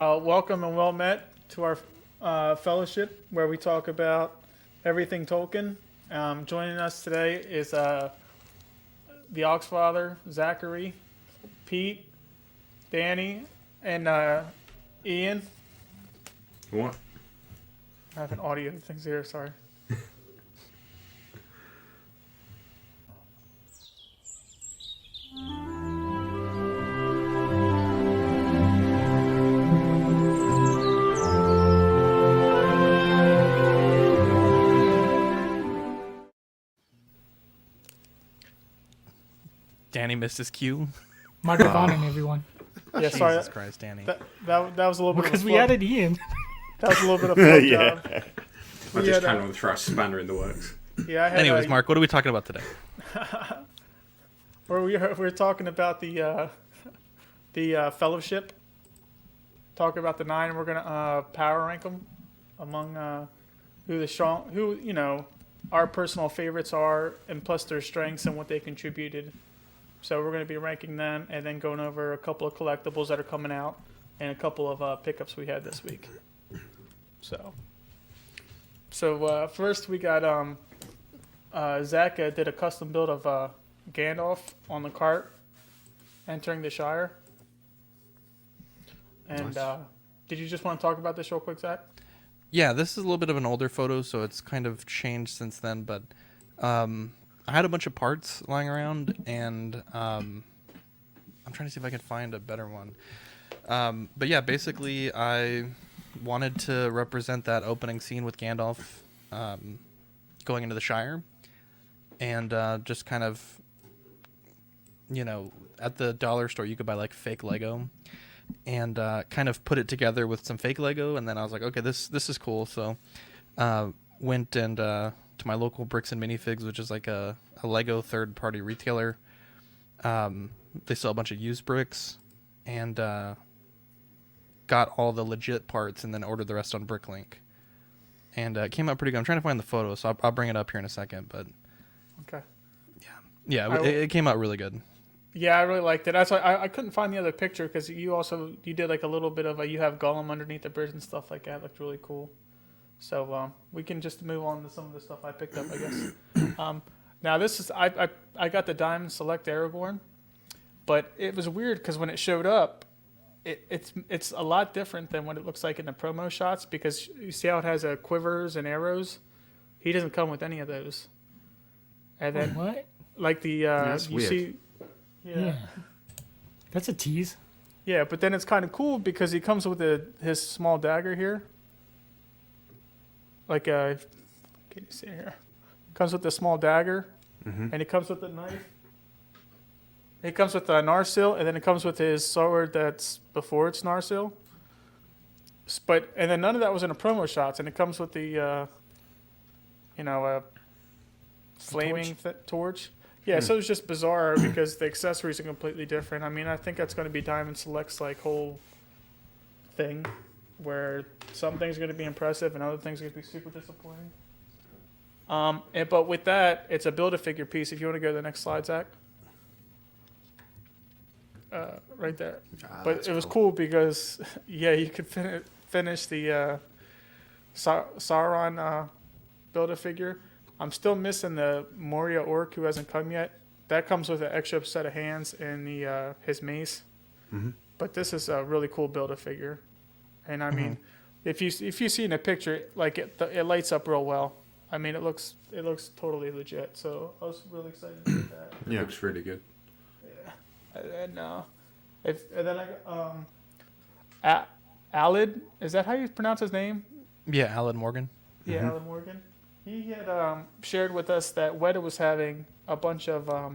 Welcome and well met to our fellowship where we talk about everything Tolkien. Joining us today is the Oxfather, Zachary, Pete, Danny, and Ian. What? I have an audio things here, sorry. Danny missed his cue. Margavanen, everyone. Yeah, sorry. Jesus Christ, Danny. That was a little bit Because of a we flub. added Ian. That was a little bit of a flub Yeah. job. I We just had, kind of want to throw a spanner in the works. Yeah, I had, Anyways, Mark, what are we talking about today? we're talking about the fellowship. Talk about the 9. We're gonna power rank them among who our personal favorites are, and plus their strengths and what they contributed. So we're going to be ranking them and then going over a couple of collectibles that are coming out and a couple of pickups we had this week. So first we got Zach did a custom build of Gandalf on the cart entering the Shire. And Nice. did you just want to talk about this real quick, Zach? Yeah, this is a little bit of an older photo, so it's kind of changed since then, but I had a bunch of parts lying around, and I'm trying to see if I can find a better one. But yeah, basically, I wanted to represent that opening scene with Gandalf going into the Shire, and just kind of, at the dollar store, you could buy like fake Lego, and kind of put it together with some fake Lego, and then I was like, okay, this is cool. So went and to my local Bricks and Minifigs, which is like a Lego third-party retailer. They sell a bunch of used bricks, and got all the legit parts, and then ordered the rest on Bricklink. And it came out pretty good. I'm trying to find the photo, so I'll bring it up here in a second. But Okay. yeah, it came out really good. Yeah, I really liked it. That's why I couldn't find the other picture because you did like a little bit of you have Gollum underneath the bridge and stuff like that. It looked really cool. So we can just move on to some of the stuff I picked up, I guess. Now this is I got the Diamond Select Aragorn, but it was weird because when it showed up, it's a lot different than what it looks like in the promo shots because you see how it has quivers and arrows. He doesn't come with any of those. And then What? like the that's you weird. see. Yeah. That's a tease. Yeah, but then it's kind of cool because he comes with his small dagger here. Like can you see here? Comes with the small dagger, and he comes with the knife. He comes with the Narsil, and then it comes with his sword that's before it's Narsil. And then none of that was in the promo shots, and it comes with the, flaming torch. Yeah, so it's just bizarre because the accessories are completely different. I mean, I think that's going to be Diamond Select's like whole thing, where some things are going to be impressive and other things are going to be super disappointing. But with that, it's a Build-A-Figure piece. If you want to go to the next slide, Zach. Right there. But it was cool because, you could finish the Sauron Build-A-Figure. I'm still missing the Moria Orc who hasn't come yet. That comes with an extra set of hands and his mace. Mm-hmm. But this is a really cool Build-A-Figure. And I mean, if you see in the picture, like it lights up real well. I mean, it looks totally legit. So I was really excited to get that. Yeah, looks really good. And then Alid, is that how you pronounce his name? Yeah, Alan Morgan. Yeah, Alan Morgan. He had shared with us that Weta was having a bunch of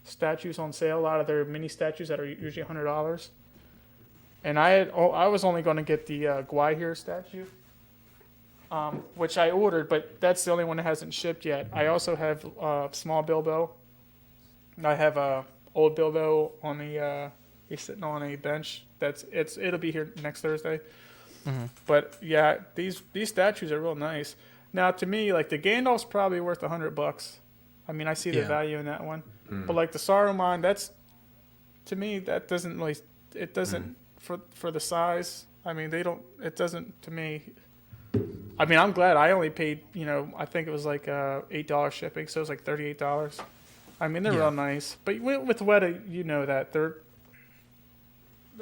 statues on sale. A lot of their mini statues that are usually $100. And I was only going to get the Gwaihir statue, which I ordered, but that's the only one that hasn't shipped yet. I also have small Bilbo. I have old Bilbo on the he's sitting on a bench. It'll be here next Thursday. Mm-hmm. But yeah, these statues are real nice. Now to me, like the Gandalf's probably worth $100. I mean, I see the value in that one. But like the Saruman, to me that doesn't really, it doesn't for the size I mean, they don't. It doesn't to me. I mean, I'm glad I only paid. I think it was like $8 shipping, so it was like $38. I mean, they're Yeah. real nice, but with Weta, you know that they're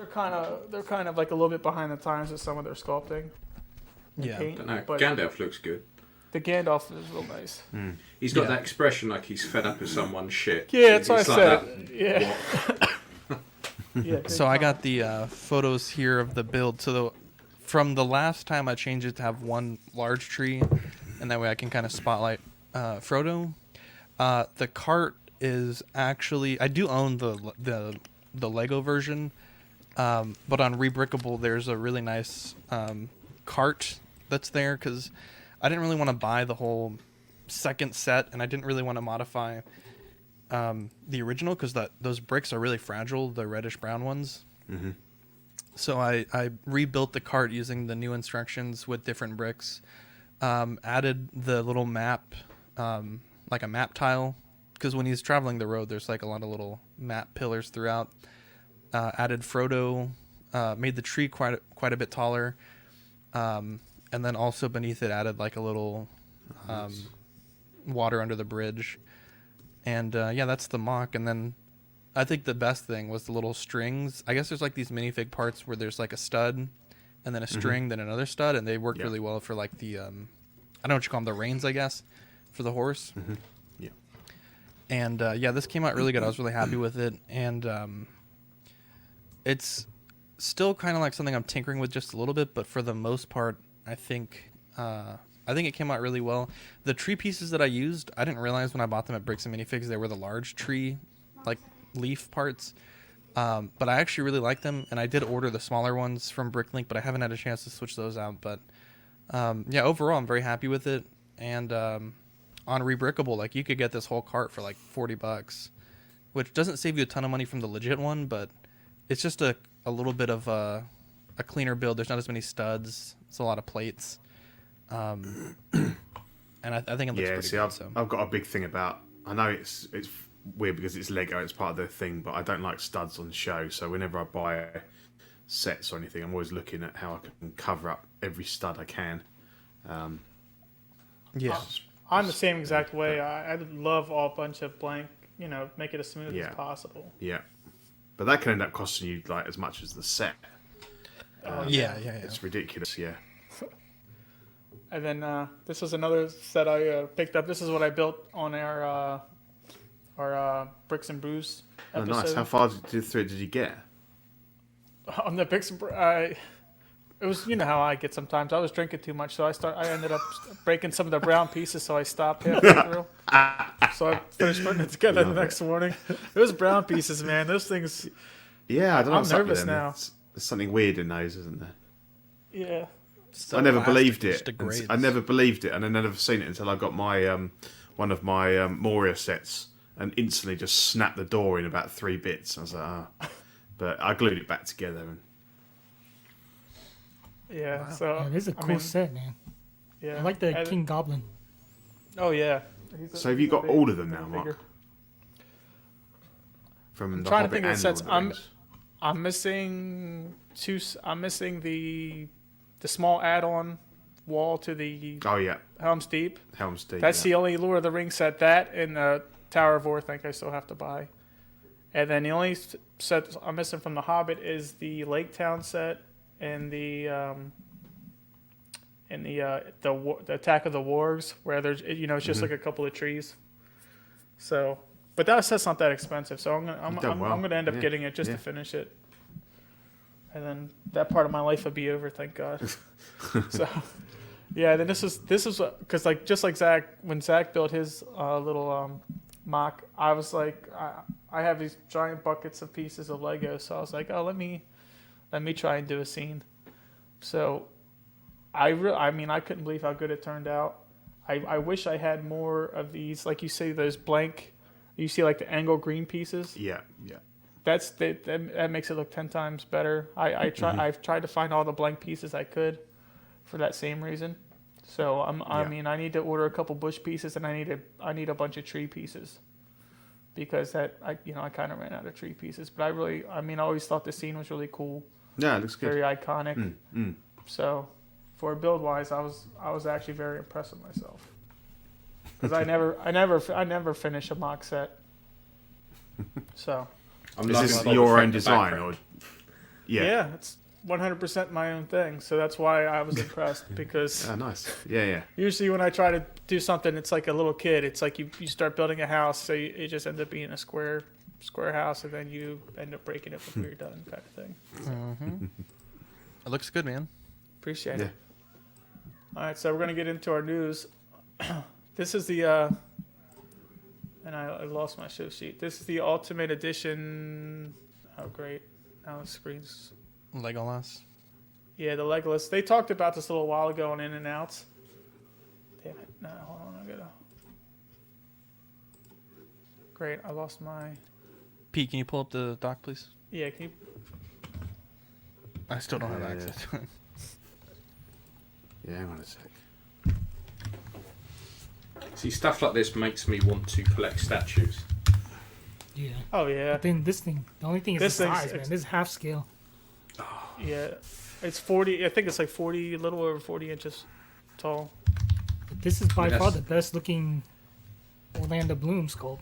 kind of like a little bit behind the times with some of their sculpting. and Yeah. paint, Don't know. but Gandalf looks good. the Gandalf is real nice. He's got Yeah. that expression like he's fed up with someone's shit. Yeah, that's what I It's like said. that. Yeah. What? Yeah. So I got the photos here of the build. So from the last time I changed it to have one large tree, and that way I can kind of spotlight Frodo. The cart is actually, I do own the Lego version, but on Rebrickable there's a really nice cart that's there because I didn't really want to buy the whole second set, and I didn't really want to modify the original because those bricks are really fragile, the reddish brown ones. Mhm. So I rebuilt the cart using the new instructions with different bricks. Added the little map, like a map tile, because when he's traveling the road, there's like a lot of little map pillars throughout. Added Frodo, made the tree quite a bit taller, and then also beneath it added like a little water under the bridge. And yeah, that's the mock. And then I think the best thing was the little strings. I guess there's like these minifig parts where there's like a stud and then a string, then another stud, and they work Yeah. really well for like the I don't know what you call them, the reins, I guess, for the horse. Yeah. And yeah, this came out really good. I was really happy with it, and it's still kind of like something I'm tinkering with just a little bit, but for the most part, I think it came out really well. The tree pieces that I used, I didn't realize when I bought them at Bricks and Minifigs they were the large tree, like leaf parts. But I actually really like them, and I did order the smaller ones from Bricklink, but I haven't had a chance to switch those out. But yeah, overall, I'm very happy with it. And on Rebrickable, like you could get this whole cart for like $40, which doesn't save you a ton of money from the legit one, but it's just a little bit of a cleaner build. There's not as many studs. It's a lot of plates. And I think it looks pretty good. So. I've got a big thing about. I know it's weird because it's Lego, it's part of their thing, but I don't like studs on show. So whenever I buy sets or anything, I'm always looking at how I can cover up every stud I can. Yeah. I'm the same exact way. I love all bunch of blank. Make it as smooth Yeah. as possible. Yeah, but that can end up costing you like as much as the set. Yeah. It's ridiculous. Yeah. And then this was another set I picked up. This is what I built on our Bricks and Brews Oh, episode. nice. How far did you get? On the Bricks and it was how I get sometimes. I was drinking too much, so I ended up breaking some of the brown pieces, so I stopped halfway through. So I finished putting it together the next morning. Those brown pieces, man, those things. Yeah, I don't know. I'm what's up with nervous them. now. There's something weird in those, isn't there? Yeah. I never believed Just it. degrades. I never believed it, and I never seen it until I got my one of my Moria sets, and instantly just snapped the door in about 3 bits. I was like, oh. But I glued it back together. And Yeah. So Yeah, this is a cool set, man. Yeah. I like the And- King Goblin. Oh yeah. So have you got all of them now, figure. Mark? From the trying to Hobbit think of and the sets. Lord of the Rings? I'm missing two. I'm missing the small add-on wall to the Oh yeah, Helm's Deep. Helm's Deep. That's yeah. the only Lord of the Rings set. That and the Tower of Orthanc I still have to buy. And then the only set I'm missing from the Hobbit is the Lake Town set and the Attack of the Wargs, where there's it's just like a couple of trees. So, but that set's not that expensive, so I'm done well. gonna end up Yeah. getting it just Yeah. to finish it. And then that part of my life will be over, thank God. So, yeah. Then this is because just like Zach, when Zach built his little mock, I was like, I have these giant buckets of pieces of Lego, so I was like, oh, let me try and do a scene. So, I mean, I couldn't believe how good it turned out. I wish I had more of these, like you say, those blank. You see, like the angle green pieces. Yeah. That makes it look 10 times better. I've tried to find all the blank pieces I could, for that same reason. So I mean, I need to order a couple bush pieces, and I need a bunch of tree pieces, because I kind of ran out of tree pieces. But I always thought the scene was really cool. Yeah, it looks good. very iconic. So, for build wise, I was actually very impressed with myself because I never finish a mock set. So. I'm Is loving this the your own effect design background. or? Yeah. It's 100% my own thing. So that's why I was impressed because Oh, nice. Yeah. usually when I try to do something, it's like a little kid. It's like you start building a house, so it just ends up being a square house, and then you end up breaking it before you're done, kind of thing. Mm-hmm. It looks good, man. Appreciate Yeah. it. All right, so we're gonna get into our news. This is the and I lost my show sheet. This is the Ultimate Edition. Oh, great! Now the screen's. Legolas. Yeah, the Legolas. They talked about this a little while ago on In and Outs. Damn it! No, hold on. I gotta. Great! I lost my. Pete, can you pull up the doc, please? Yeah, can you? I still don't have Yeah. access to it. Yeah, hang on a sec. See, stuff like this makes me want to collect statues. Yeah. Oh yeah, But then this thing, the only thing is This the thing's size, man. This is half scale. yeah. It's 40. I think it's like 40, a little over 40 inches tall. But this is by Yes. far the best looking Orlando Bloom sculpt.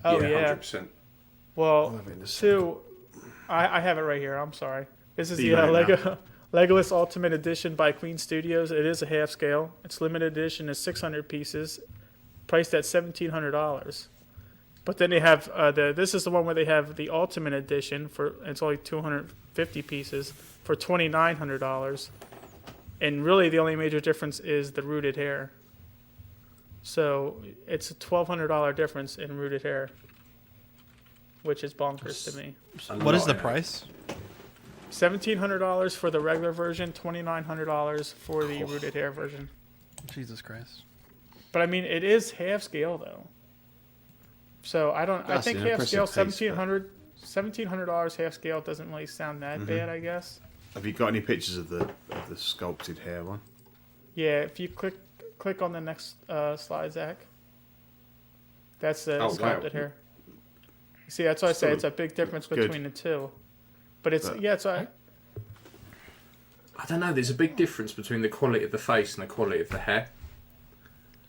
Oh yeah. 100%. Well, I'll have it in a sec. two. I have it right here. I'm sorry. This is the Email it Lego Legolas Ultimate Edition by Queen Studios. It is a half scale. Its limited edition is 600 pieces, priced at $1,700. But then they have this is the one where they have the Ultimate Edition for it's only 250 pieces for $2,900. And really, the only major difference is the rooted hair. So it's a $1,200 difference in rooted hair, which is bonkers to me. What is the price? $1,700 for the regular version, $2,900 for the rooted hair version. Jesus Christ. But I mean, it is half scale though. So I don't. I That's think an half impressive scale, piece, $1,700 half scale doesn't really sound that bad, I guess. Have you got any pictures of the sculpted hair one? Yeah, if you click on the next slide, Zach. That's the Oh, sculpted wow. hair. See, that's why I say Still it's a big difference good. between the two. But it's But- yeah, it's I don't know. There's a big difference between the quality of the face and the quality of the hair.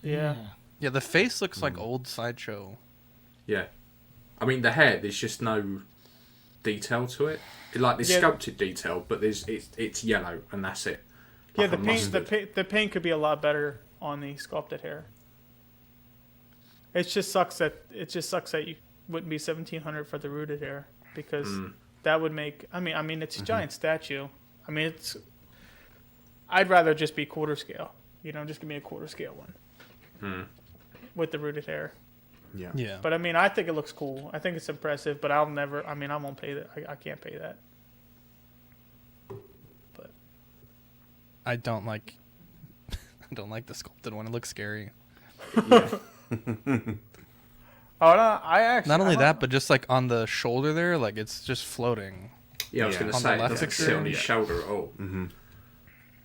yeah. Yeah, the face looks like old Sideshow. Yeah. I mean, the hair. There's just no detail to it. Like there's Yeah. sculpted detail, but it's yellow and that's it. Yeah, Like the a paint, mustard. the paint could be a lot better on the sculpted hair. It just sucks that you wouldn't be 1,700 for the rooted hair because that would make. I mean, it's a giant statue. I mean, it's. I'd rather just be quarter scale. You know, just give me a quarter scale one with the rooted hair. Yeah. Yeah. But I mean, I think it looks cool. I think it's impressive. But I'll never. I mean, I won't pay that. I can't pay that. But I don't like I don't like the sculpted one. It looks scary. oh no, I actually. Not only I that, but just like on the shoulder there, like it's just floating. Yeah, I was Yeah. going to On the say it left doesn't picture, sit on his yeah. shoulder at all.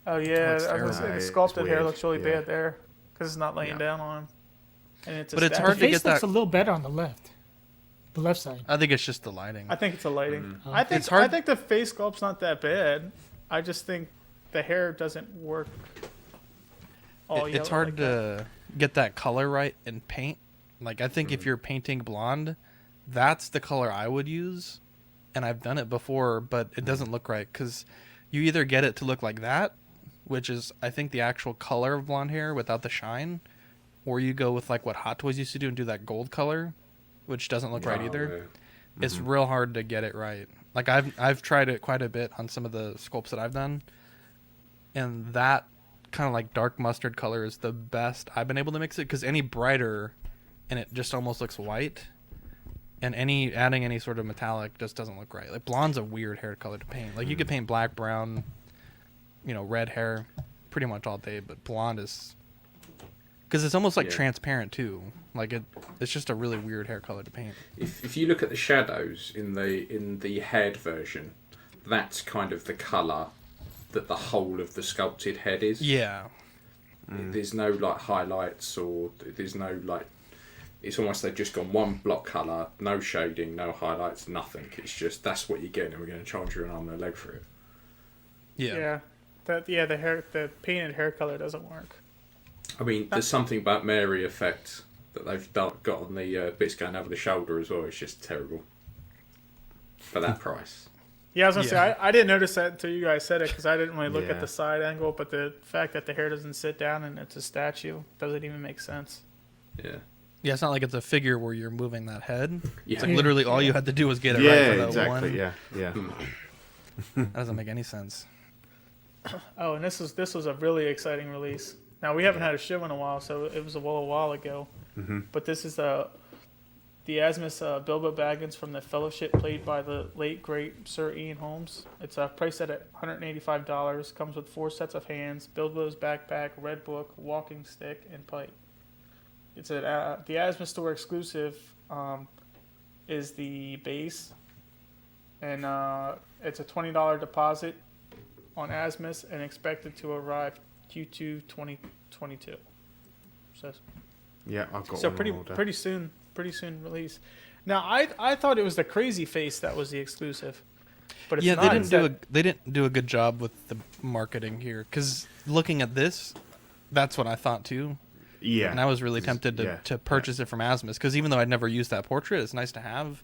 Oh yeah, Looks I was gonna say, terrible. the It's sculpted hair weird, looks really yeah. bad there because it's not laying Yeah. down on him. And it's a But it's statue. hard The to face get looks that- a little better on the left. The left side. I think it's just the lighting. I think it's a lighting. Oh. I think It's hard- I think the face sculpt's not that bad. I just think the hair doesn't work. All It's yellow hard like that. to get that color right in paint. Like I think if you're painting blonde, that's the color I would use, and I've done it before, but it doesn't look right because you either get it to look like that, which is I think the actual color of blonde hair without the shine, or you go with like what Hot Toys used to do and do that gold color, which doesn't look right Oh, either. yeah. It's real hard to get it right. Like I've tried it quite a bit on some of the sculpts that I've done, and that kind of like dark mustard color is the best I've been able to mix it because any brighter, and it just almost looks white, and adding any sort of metallic just doesn't look right. Like blonde's a weird hair color to paint. Like you could paint black, brown, red hair, pretty much all day, but blonde is because it's almost like Yeah. transparent too. Like it's just a really weird hair color to paint. If you look at the shadows in the haired version, that's kind of the colour that the whole of the sculpted head is. Yeah. There's no like highlights or there's no like. It's almost they've just gone one block colour, no shading, no highlights, nothing. It's just that's what you're getting, and we're going to charge you an arm and a leg for it. Yeah. The painted hair color doesn't work. I mean, there's something about Mary effect that they've got on the bits going over the shoulder as well. It's just terrible for that price. Yeah, I was gonna Yeah. say I didn't notice that until you guys said it because I didn't really look Yeah. at the side angle, but the fact that the hair doesn't sit down and it's a statue doesn't even make sense. Yeah. Yeah, it's not like it's a figure where you're moving that head. Yeah. It's like literally all you had to do was get it Yeah, right for that exactly. one. Yeah. That doesn't make any sense. Oh, and this was a really exciting release. Now we haven't had a show in a while, so it was a while ago. Mm-hmm. But this is the Asmus Bilbo Baggins from the Fellowship, played by the late great Sir Ian Holmes. It's priced at $185. Comes with 4 sets of hands, Bilbo's backpack, red book, walking stick, and pipe. It's the Asmus store exclusive. Is the base, and it's a $20 deposit on Asmus and expected to arrive Q2 2022. So Yeah, I've got so one pretty on order. pretty soon release. Now I thought it was the Crazy Face that was the exclusive, but it's Yeah, not. they didn't do a good job with the marketing here. Because looking at this, that's what I thought too. Yeah. And I was really tempted Yeah, to purchase it from Asmus because even though I'd never used that portrait, it's nice to have.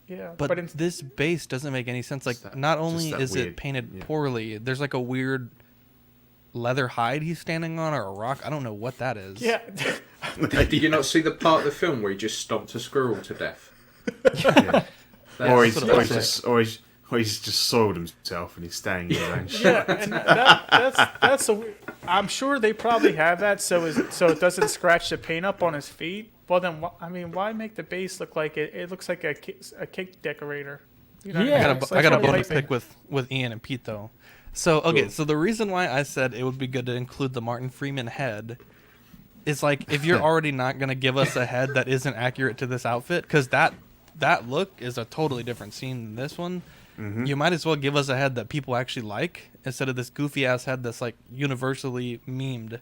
Yeah, But it's, this base doesn't make any sense. Like, It's that- not just only that is weird- it painted yeah. poorly, there's like a weird leather hide he's standing on or a rock. I don't know what that is. yeah. Did you not see the part of the film where he just stomped a squirrel to death? Yeah. Or he's, That's what it he's just soiled himself and he's staying in his own shit. Yeah, and that's a. I'm sure they probably have that so it doesn't scratch the paint up on his feet. Well, then why make the base look like it? It looks like a cake decorator. You know what Yeah. I mean? got a It's bonus like- pick with Ian and Pete though. So okay, Cool. so the reason why I said it would be good to include the Martin Freeman head is like if you're already not gonna give us a head that isn't accurate to this outfit, because that look is a totally different scene than this one. You might as well give us a head that people actually like instead of this goofy ass head that's like universally memed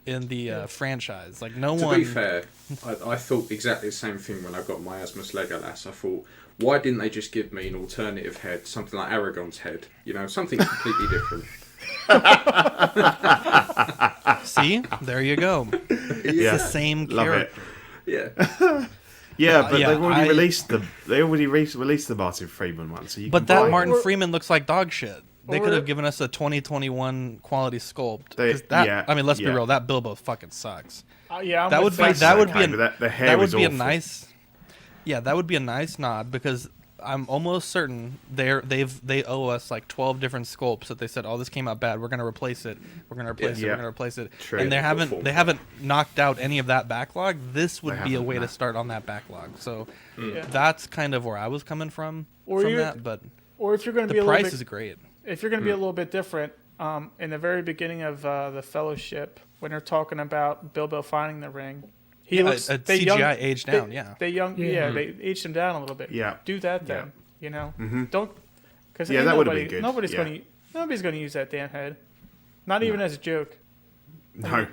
in the franchise. Like no To one. be fair, I thought exactly the same thing when I got my Asmus Legolas. I thought, why didn't they just give me an alternative head, something like Aragorn's head? You know, something completely different. See, there you go. It's Yeah. the same Love character. it. Yeah. Yeah, but Yeah, they've already I- released the released the Martin Freeman one, so you But can that buy Martin Or- Freeman looks like dog shit. They or- could have given us a 2021 quality sculpt. They- 'Cause that, yeah, I mean, let's be yeah. real. That Bilbo fucking sucks. Yeah, I'm That with would be that would be okay, an, but the hair that would is be a awful. nice. Yeah, that would be a nice nod because I'm almost certain they owe us like 12 different sculpts that they said, oh, this came out bad. We're gonna replace it. We're gonna replace it. Yeah. We're gonna replace it. True. And they haven't knocked out any of that backlog. This would They be a haven't, way no. to start on that backlog. So Yeah. that's kind of where I was coming from Or you- that. But Or if you're going to the be a little price bit, is great. if you're going to be a little bit different, in the very beginning of the Fellowship, when they're talking about Bilbo finding the ring, he Yeah, looks a they CGI aged they- down, yeah. They Yeah. they aged him down a little bit. Yeah. Do that then. Yeah. You know, Mhm. don't because Yeah, that would've been good. Nobody's Yeah. nobody's going to use that damn head, not even as a joke. No.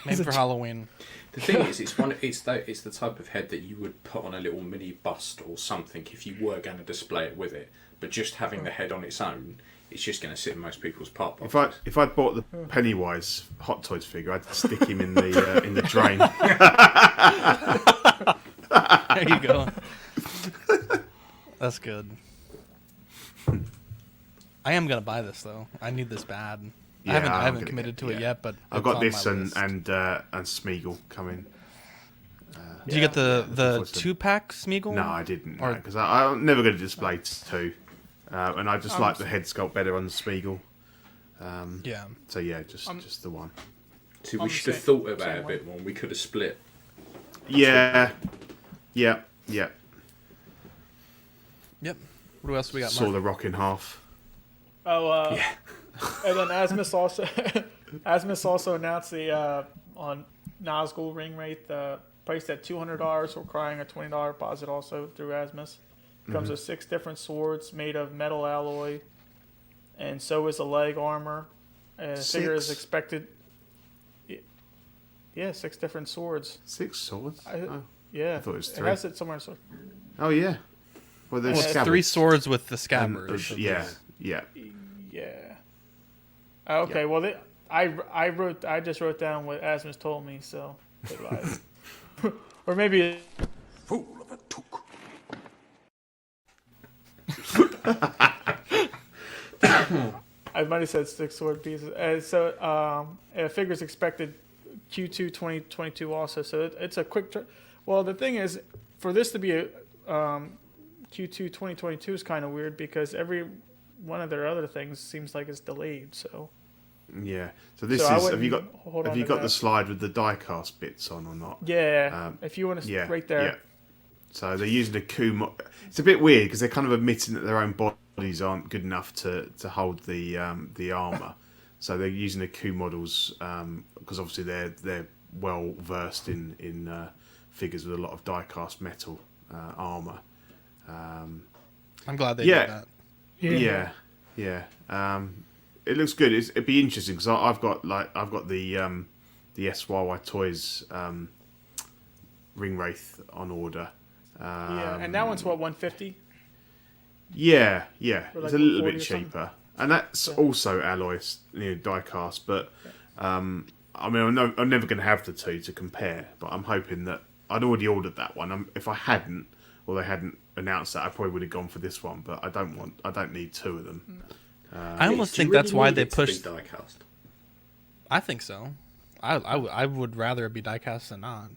Maybe for Halloween. The thing is, it's the type of head that you would put on a little mini bust or something if you were going to display it with it. But just having the head on its own, it's just going to sit in most people's pop box. If I bought the Pennywise Hot Toys figure, I'd stick him in the drain. There you go. That's good. I am gonna buy this though. I need this bad. Yeah, I haven't I'm haven't gonna committed get- to it yeah. yet, but I've it's got on this my and list. Smeagol coming. Did you get the What's the- 2-pack Smeagol? No, I didn't. Or- Because I'm never going to display two. And I just like the head sculpt better on the Smeagol. Yeah. So yeah, just the one. See, I'm we the should have same- thought about same it a bit more. We could have split. Yeah. Yeah. Yeah. Yep. What else we got? Saw Mark? the rock in half. Oh, and then Asmus also announced the on Nazgul ring rate priced at $200, requiring a $20 deposit also through Asmus. Comes with 6 different swords made of metal alloy, and so is the leg armor. Figure is 6? expected. Yeah, 6 different swords. 6 swords. Yeah, I thought it was It 3. has it somewhere. So Oh yeah. Well, there's Well, it's scabbards. 3 swords with the And, scabbards. yeah. Yeah. yeah, Okay, well, I just wrote down what Asmus told me, so they lied. Or maybe Fool of a took. I might have said 6 sword pieces. Figures expected Q2 2022 also. So it's a quick. Well, the thing is, for this to be a Q2 2022 is kind of weird because every one of their other things seems like it's delayed. So Yeah. So this So I is. Have wouldn't you got? hold Have on you to got that. the slide with the die-cast bits on or not? yeah, if you want to, Yeah. right there. Yeah. So they're using a coup. It's a bit weird because they're kind of admitting that their own bodies aren't good enough to hold the armor. So they're using the coup models because obviously they're well versed in figures with a lot of die-cast metal armor. I'm glad they Yeah. did that. Yeah. It looks good. It'd be interesting because I've got the SYY Toys Ring Wraith on order. Yeah, and that one's what 150. Yeah. For It's like a little 140 bit or something? cheaper, and that's also alloys, die-cast. But I mean, I'm never going to have the two to compare. But I'm hoping that I'd already ordered that one. If I hadn't, or they hadn't announced that, I probably would have gone for this one. But I don't need two of them. I almost Do you think that's really why need they it to be pushed. die-cast? I think so. I would rather it be diecast than not.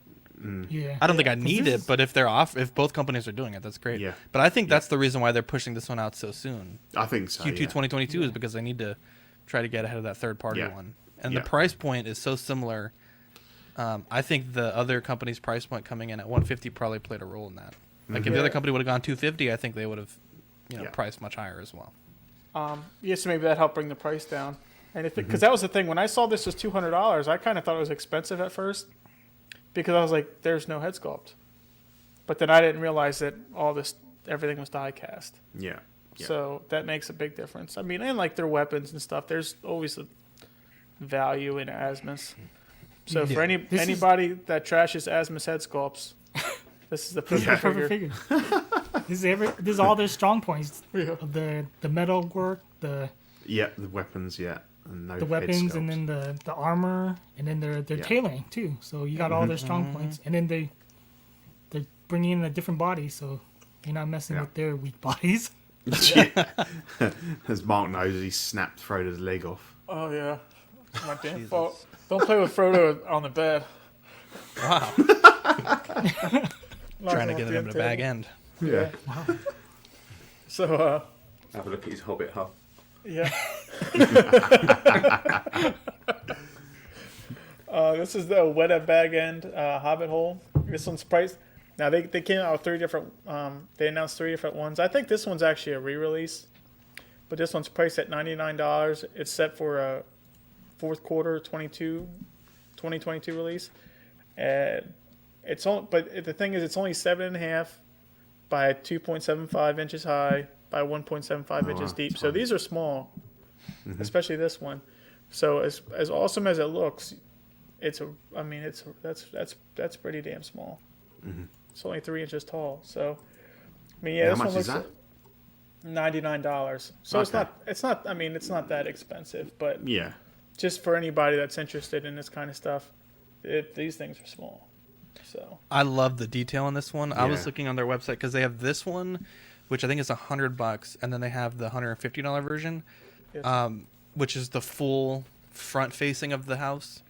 Yeah. I don't think I 'Cause need this it, is- but if both companies are doing it, that's great. Yeah. But I think that's the reason why they're pushing this one out so soon. I think so. Q2 yeah. 2022 is because they need to try to get ahead of that third party Yeah. one. And Yeah. the price point is so similar. I think the other company's price point coming in at 150 probably played a role in that. Like if the other company would have gone 250, I think they would have, Yeah. priced much higher as well. Yeah, so maybe that helped bring the price down. And because that was the thing when I saw this was $200, I kind of thought it was expensive at first because I was like, "There's no head sculpt," but then I didn't realize that everything was die cast. Yeah. Yeah. So that makes a big difference. I mean, and like their weapons and stuff, there's always a value in Asmus. So for This is- anybody that trashes Asmus head sculpts, this is the perfect Yeah. figure. Perfect figure. This is all their strong points. Yeah. Of the metal work, the Yeah, the weapons, and no head weapons, and sculpt. then the armor, and then their Yeah. tailoring too. So you got all their strong points, and then they're bringing in a different body, so you're not messing Yeah. with their weak bodies. As Mark knows, he snapped Frodo's leg off. Oh yeah, it's my damn Jesus. fault. Don't play with Frodo on the bed. Wow. Lock Trying to him get off it in the the bag table. end. Yeah. So Have a look at his hobbit hut. yeah. This is the Weta bag end Hobbit hole. This one's priced. Now they came out with 3 different. They announced 3 different ones. I think this one's actually a re-release, but this one's priced at $99. It's set for a fourth quarter 2022 release. And it's only, but the thing is, it's only 7.5 by 2.75 inches high by 1.75 inches wow. deep. So these are small, especially this one. So as awesome as it looks, that's pretty damn small. It's only 3 inches tall. So I mean, yeah, How this much one is looks that? $99. So Okay. it's not. I mean, it's not that expensive, but Yeah. just for anybody that's interested in this kind of stuff, these things are small. So I love the detail in this one. I was Yeah. looking on their website because they have this one, which I think is $100, and then they have the $150 version, Yes. which is the full front facing of the house.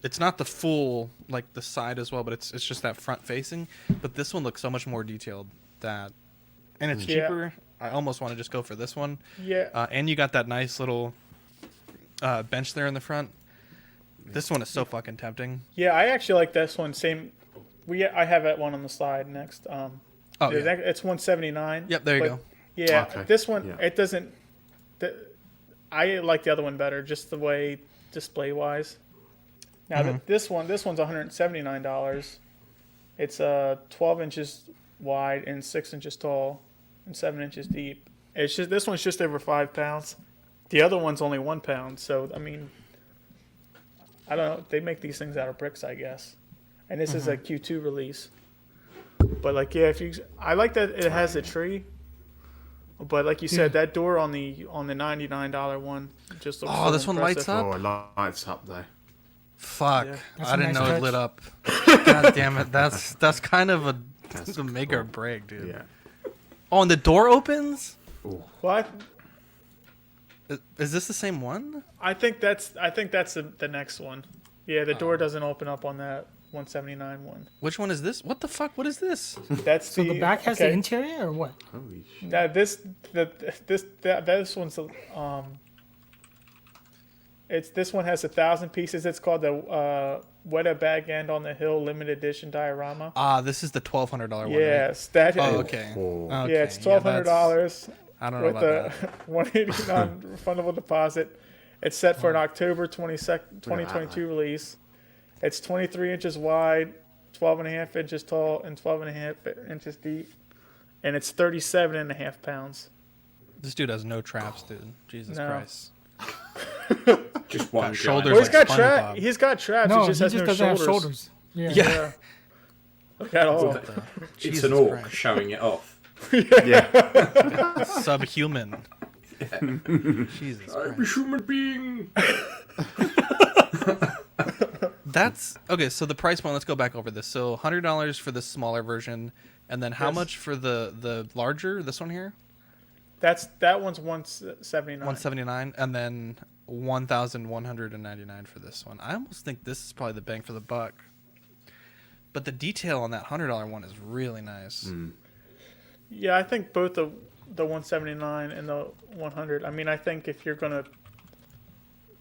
It's not the full like the side as well, but it's just that front facing. But this one looks so much more detailed and it's Yeah. cheaper. I almost want to just go for this one. yeah, And you got that nice little bench there in the front. This one is so fucking tempting. yeah, I actually like this one. Same. I have that one on the slide next. Oh The yeah. next- it's 179. Yep, there you but go. Yeah, Okay. this one Yeah. it doesn't. I like the other one better, just the way display wise. Now this one's $179. It's 12 inches wide and 6 inches tall and 7 inches deep. It's just this one's just over 5 pounds. The other one's only 1 pound. So I mean, I don't know. They make these things out of bricks, I guess. And this is a Q2 release. But like, yeah, I like that it has a tree But like you said, that door on the $99 one just looks. Oh, so this one impressive. lights up? Oh, it lights up though. Fuck. Yeah. That's I a didn't nice know it touch. lit up. God damn it. That's kind of That's a make cool. or break, dude. Yeah. Oh, and the door opens? Ooh. Well, Is this the same one? I think that's the next one. Yeah, the door doesn't open up on that 179 one. Which one is this? What the fuck? What is this? That's So the back has the interior or what? Holy shit. This one's this one has 1,000 pieces. It's called the Weta Bag End on the Hill limited edition diorama. Ah, this is the $1,200 one. Right? Yes, that. Oh, okay. Oh. Okay, Yeah, it's $1,200 I don't know with about the that. 189 refundable deposit. It's set for an October 2022 release. It's 23 inches wide, 12.5 inches tall, and 12.5 inches deep, and it's 37.5 pounds. This dude has no traps, dude. Jesus No. Christ. Just one shoulders Well, giant- like he's got traps. No, he just has no doesn't have shoulders. shoulders. Yeah. Yeah. Look at all. What the- It's Jesus an orc Christ. showing it off. Yeah. Subhuman. Jesus I'm a Christ. human being. That's okay. So the price point. Let's go back over this. So $100 for the smaller version, and then how Yes. much for the larger? This one here, That one's 179. 179, and then 1,199 for this one. I almost think this is probably the bang for the buck. But the detail on that $100 one is really nice. Yeah, I think both the 179 and the 100. I mean, I think if you're gonna,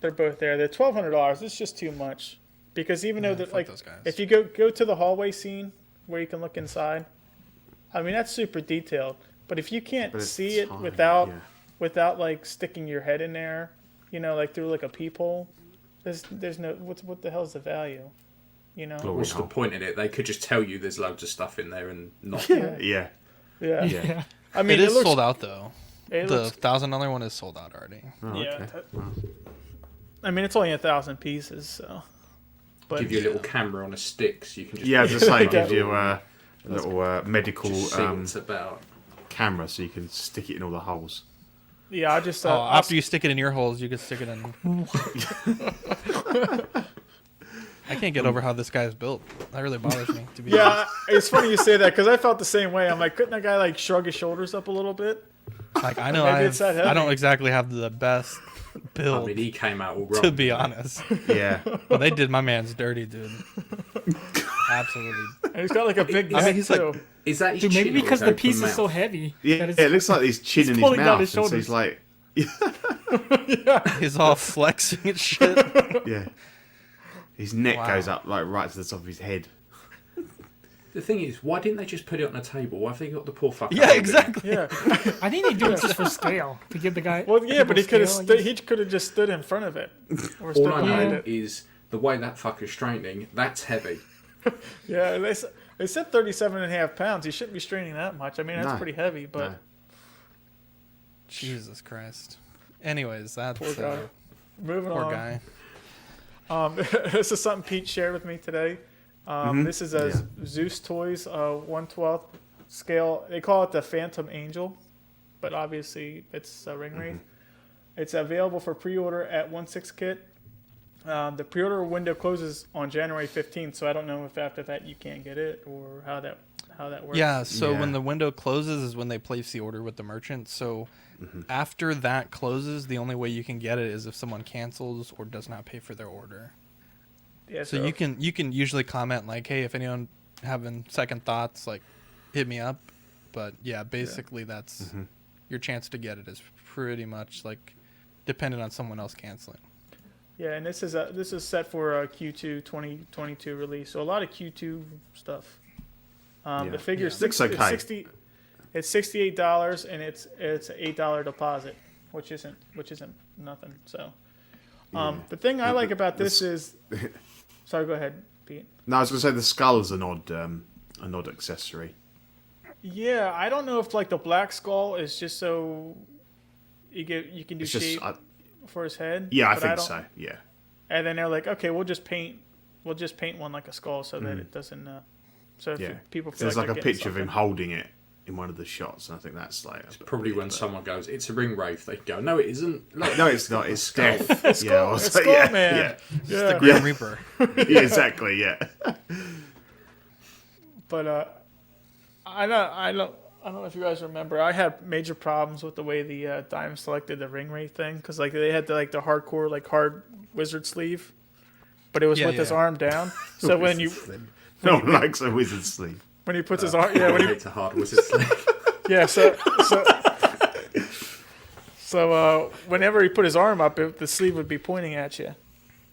they're both there. The $1,200 is just too much because even though fuck like those guys. if you go to the hallway scene where you can look inside, I mean that's super detailed. But if you can't But it's see it tiny, without yeah. like sticking your head in there, like through like a peephole, there's no what the hell's the value, Glory What's the hole. point in it? They could just tell you there's loads of stuff in there and not. Yeah. Yeah. Yeah. Yeah. I mean, It is looks, sold out though. It The looks, $1,000 one is sold out already. Oh, yeah. okay. I mean, it's only 1,000 pieces, so. But Give you a little camera on a stick so you can just. Yeah, as I say, Yeah. gives you a little medical Just see what's about. camera so you can stick it in all the holes. yeah, I just After you stick it in your holes, you can stick it in. I can't get over how this guy's built. That really bothers me. To be honest. Yeah, it's funny you say that because I felt the same way. I'm like, couldn't that guy like shrug his shoulders up a little bit? Like I know Maybe it's that I don't heavy. exactly have the best I build, mean, he came out all wrong. to be honest. Yeah. But they did my man's dirty, dude. Absolutely. And he's got like a big neck I mean, he's like- too. Is that his Dude, maybe chin or because his the open piece is mouth? so heavy. Yeah, that it looks like his chin in his pulling down mouth. his And so he's shoulders. like, He's all flexing and shit. yeah. His neck Wow. goes up like right to the top of his head. The thing is, why didn't they just put it on a table? Why have they got the poor fucker? Yeah, holding it? exactly. Yeah. I think they do it just for scale to give the guy. Well, yeah, but he could have scale, I guess. he could have just stood in front of it or stood All I behind know it. is the way that fucker's straightening, that's heavy. Yeah, they said 37.5 pounds. He shouldn't be straining that much. I mean, that's No. pretty heavy, but No. Jesus Christ. Anyways, that's poor guy. Moving poor on. guy. This is something Pete shared with me today. This is a Zeus Toys 1/12 scale. They call it the Phantom Angel, but obviously it's a ring wraith. It's available for pre-order at 1/6 kit. The pre-order window closes on January 15th, so I don't know if after that you can't get it or how that works. Yeah, so Yeah. when the window closes is when they place the order with the merchant. So after that closes, the only way you can get it is if someone cancels or does not pay for their order. Yeah, So you can usually comment like, "Hey, if anyone having second thoughts, like hit me up." But yeah, basically that's your chance to get it is pretty much like dependent on someone else canceling. Yeah, and this is set for a Q2 2022 release. So a lot of Q2 stuff. Yeah. The figure is Looks it's okay. It's $68 and it's an $8 deposit, which isn't nothing. So, the thing I like about this is, sorry, go ahead, Pete. No, I was going to say the skull's an odd accessory. Yeah, I don't know if like the black skull is just so you can do It's just, shape for his head. yeah, I but think don't- so. Yeah. And then they're like, okay, we'll just paint one like a skull so that it doesn't. So if Yeah. people feel There's like like a they're getting picture of him something. holding it in one of the shots, and I think that's like Probably when someone goes, "It's a ring wraith," they go, "No, it isn't." Look, no, it's not. It's Death. It's yeah, cool. or It's so- cool, yeah, man. yeah, Yeah. The Grim Reaper. yeah, exactly. Yeah. But I don't know if you guys remember. I had major problems with the way the Dime selected the ring rate thing because like they had the hardcore hard wizard sleeve, but it was Yeah, with his yeah. arm down. So when you No one likes a wizard sleeve. when he puts his arm, yeah, when he it's a hard wizard slave. yeah, so whenever he put his arm up, the sleeve would be pointing at you.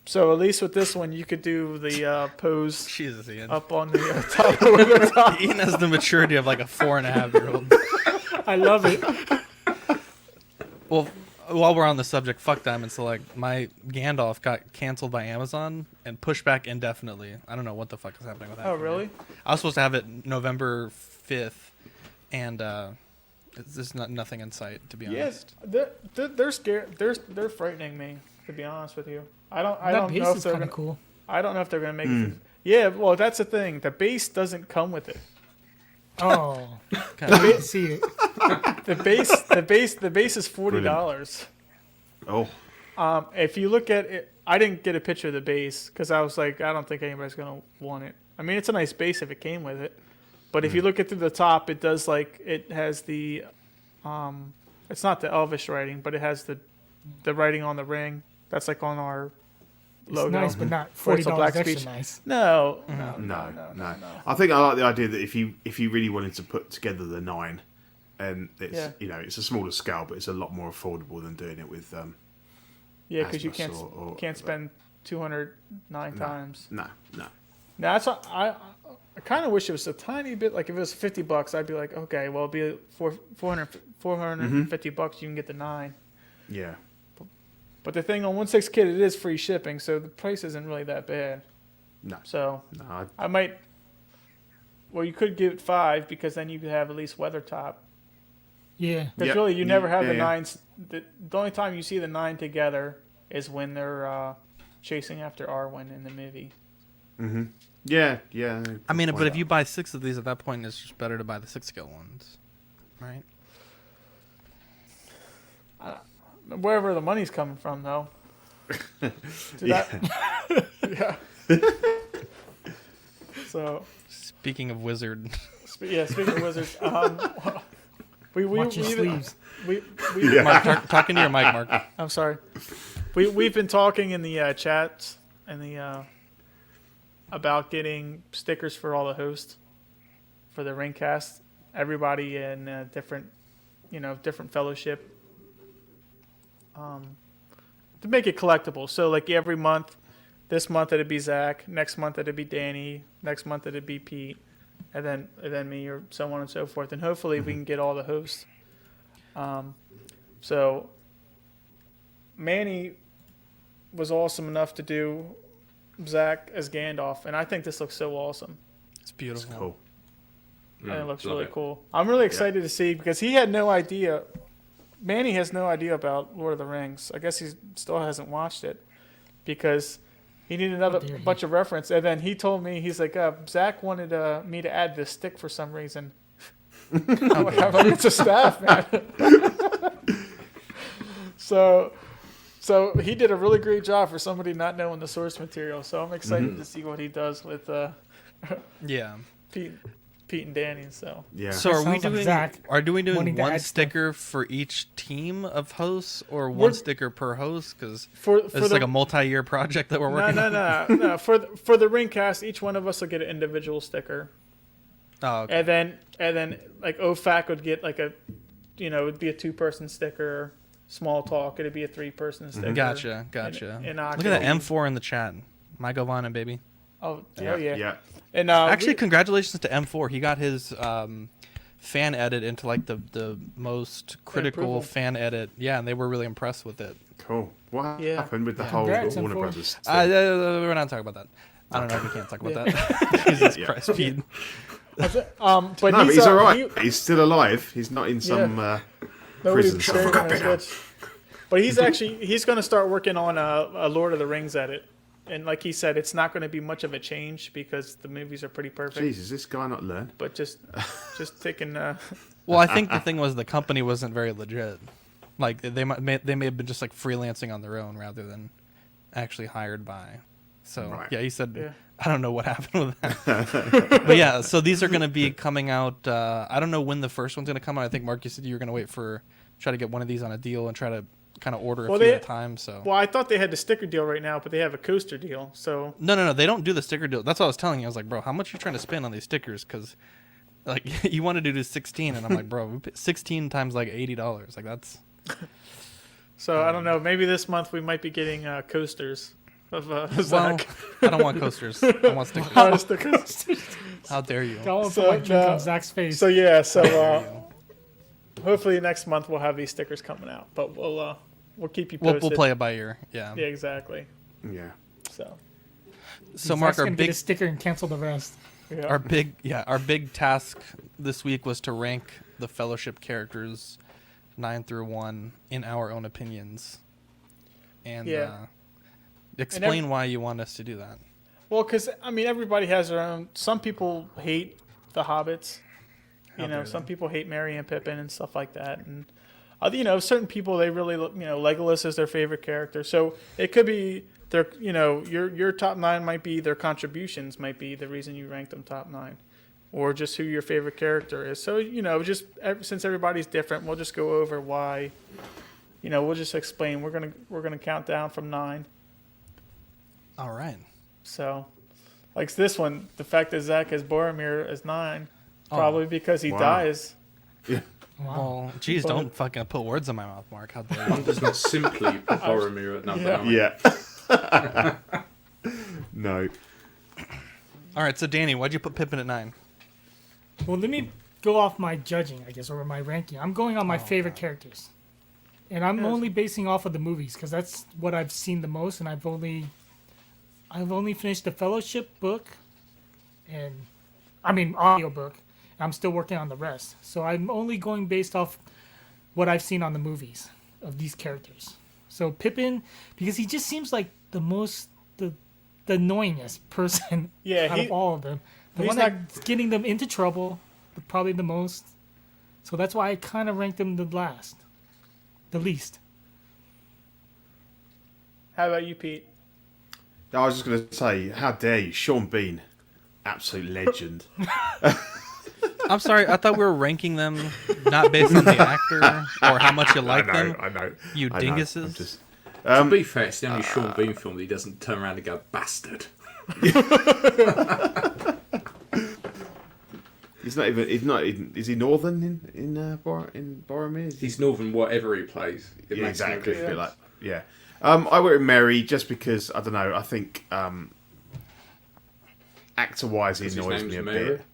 So at least with this one, you could do the pose Jesus, Ian. up on the top of the top. Ian has the maturity of like a 4.5-year-old. I love it. Well, while we're on the subject, fuck Diamond Select. My Gandalf got canceled by Amazon and pushed back indefinitely. I don't know what the fuck is happening with that. Oh, for me. really? I was supposed to have it November 5th, and there's nothing in sight, to be Yes, honest. they're scared. They're frightening me, to be honest with you. I don't That know base if is they're kind gonna. of cool. I don't know if they're gonna make it. Yeah, well, that's the thing. The base doesn't come with it. Oh, Kind of- I didn't see it. The base is $40. Oh, If you look at it, I didn't get a picture of the base because I was like, I don't think anybody's gonna want it. I mean, it's a nice base if it came with it, but if you look at through the top, it does it has the, it's not the Elvish writing, but it has the writing on the ring. That's like on our It's logo. nice, but not Where it's a $40 black extra speech. nice. No, no. I think I like the idea that if you really wanted to put together the 9, and it's Yeah. it's a smaller scale, but it's a lot more affordable than doing it with Yeah, because you Asmus can't or- can't spend 209 times. no. Now that's what I kind of wish it was a tiny bit like if it was $50, I'd be like, okay, well, it'd be 450 bucks. You can get the 9. Yeah. But the thing on 1/6 kit, it is free shipping, so the price isn't really that bad. No. So No. I might. Well, you could give it 5 because then you could have at least weather top. Yeah. Because Yep. really, you never have the Yeah. 9s. The only time you see the 9 together is when they're chasing after Arwen in the movie. Yeah. I mean, but if you buy 6 of these at that point, it's just better to buy the 6-scale ones, right? Wherever the money's coming from, though. Yeah. Yeah. So, Speaking of wizard, speaking of wizards, we Watch your sleeves. we Mark, talking to your mic, Mark. I'm sorry. We've been talking in the chats and the about getting stickers for all the hosts for the Ringcast. Everybody in different fellowship. To make it collectible. So like every month, this month it'd be Zach, next month it'd be Danny, next month it'd be Pete, and then me, or so on and so forth. And hopefully we can get all the hosts. So Manny was awesome enough to do Zach as Gandalf, and I think this looks so awesome. It's beautiful. Cool. And it looks love really it. cool. I'm really excited to see because he had no idea. Manny has no idea about Lord of the Rings. I guess he still hasn't watched it because he needed another dare he. bunch of reference. And then he told me, he's like, Zach wanted me to add this stick for some reason. I'm like, it's a staff, man. So he did a really great job for somebody not knowing the source material. So I'm excited to see what he does with Yeah. Pete and Danny. So Yeah. So are we Sounds like doing? Zach Are we doing wanting to one add stuff. sticker for each team of hosts, or one We're- sticker per host? Because for it's the like a multi-year project that we're working. No. For the Ringcast, each one of us will get an individual sticker, Oh, okay. and then like OFAC would get like it'd be a 2-person sticker. Small Talk, it'd be a 3-person sticker. Gotcha. And Look at that M4 in the chat. My Govana, baby. Oh hell yeah! Yeah. And Actually, congratulations to M4. He got his fan edit into like the most critical approval. fan edit. Yeah, and they were really impressed with it. Cool. What Yeah. happened with the whole Congrats, Warner M4. Brothers? We're not talking about that. I don't know if we can't talk about that. Jesus Yeah. Christ, Pete. but No, but he's all right. He's still alive. He's not in some Nobody prison buried him on somewhere. Switch. But he's going to start working on a Lord of the Rings edit. and like he said, it's not going to be much of a change because the movies are pretty perfect. Jeez, has this guy not learned? But just taking. Well, I think the thing was the company wasn't very legit. Like they may have been just like freelancing on their own rather than actually hired by. So Right. yeah, he said Yeah. I don't know what happened with that. But yeah, so these are going to be coming out. I don't know when the first one's going to come out. I think Mark, you said you were going to try to get one of these on a deal and try to kind of order a few at a time. So Well, I thought they had the sticker deal right now, but they have a coaster deal. So no, they don't do the sticker deal. That's what I was telling you. I was like, bro, how much are you trying to spend on these stickers? Because like you wanted to do 16, and I'm like, bro, 16 times like $80. Like that's. So I don't know. Maybe this month we might be getting coasters of Well, Zach. I don't want coasters. I want stickers. Stickers. How dare you? I want to So, put my drink no. on Zach's face. So yeah. So How dare you? hopefully next month we'll have these stickers coming out. But we'll keep you We'll posted. play it by ear. Yeah. Yeah, exactly. Yeah. So So Mark, Zach's our gonna get a big sticker and cancel the rest. yeah. our big task this week was to rank the Fellowship characters 9 through 1 in our own opinions. And Yeah. explain why you want us to do that. Well, because I mean, everybody has their own. Some people hate the hobbits. How You know, dare some they. people hate Merry and Pippin and stuff like that, and you know, certain people they really Legolas is their favorite character. So it could be their your top 9 might be their contributions might be the reason you ranked them top 9, or just who your favorite character is. So just since everybody's different, we'll just go over why. We'll just explain. We're gonna count down from 9. All right. So, like this one, the fact that Zach has Boromir as 9, probably because he Wow. dies. Yeah. Wow. Well, geez, Well- don't fucking put words in my mouth, Mark. How dare One you? does not simply put Boromir at number 9. Yeah. No. All right, so Danny, why'd you put Pippin at 9? Well, let me go off my judging, I guess, or my ranking. I'm going on my favorite characters, and I'm Yes. only basing off of the movies because that's what I've seen the most, and I've only finished the Fellowship book, and audio book. I'm still working on the rest, so I'm only going based off what I've seen on the movies of these characters. So Pippin, because he just seems like the annoyingest person Yeah, out of all of them. The he's one not- that's getting them into trouble, probably the most. So that's why I kind of ranked him the least. How about you, Pete? I was just going to say, how dare you, Sean Bean, absolute legend. I'm sorry, I thought we were ranking them not based on the actor or how much you like them. I know. You I know. dinguses. I'm just- To be fair, it's the only Sean Bean film that he doesn't turn around and go, bastard. He's not even. Is he northern in Boromir? Is he- He's northern whatever he plays. It Yeah, makes no exactly. difference. Like, yeah. I went with Mary just because I don't know. I think actor-wise, he 'Cause his annoys name's me a Mary? bit,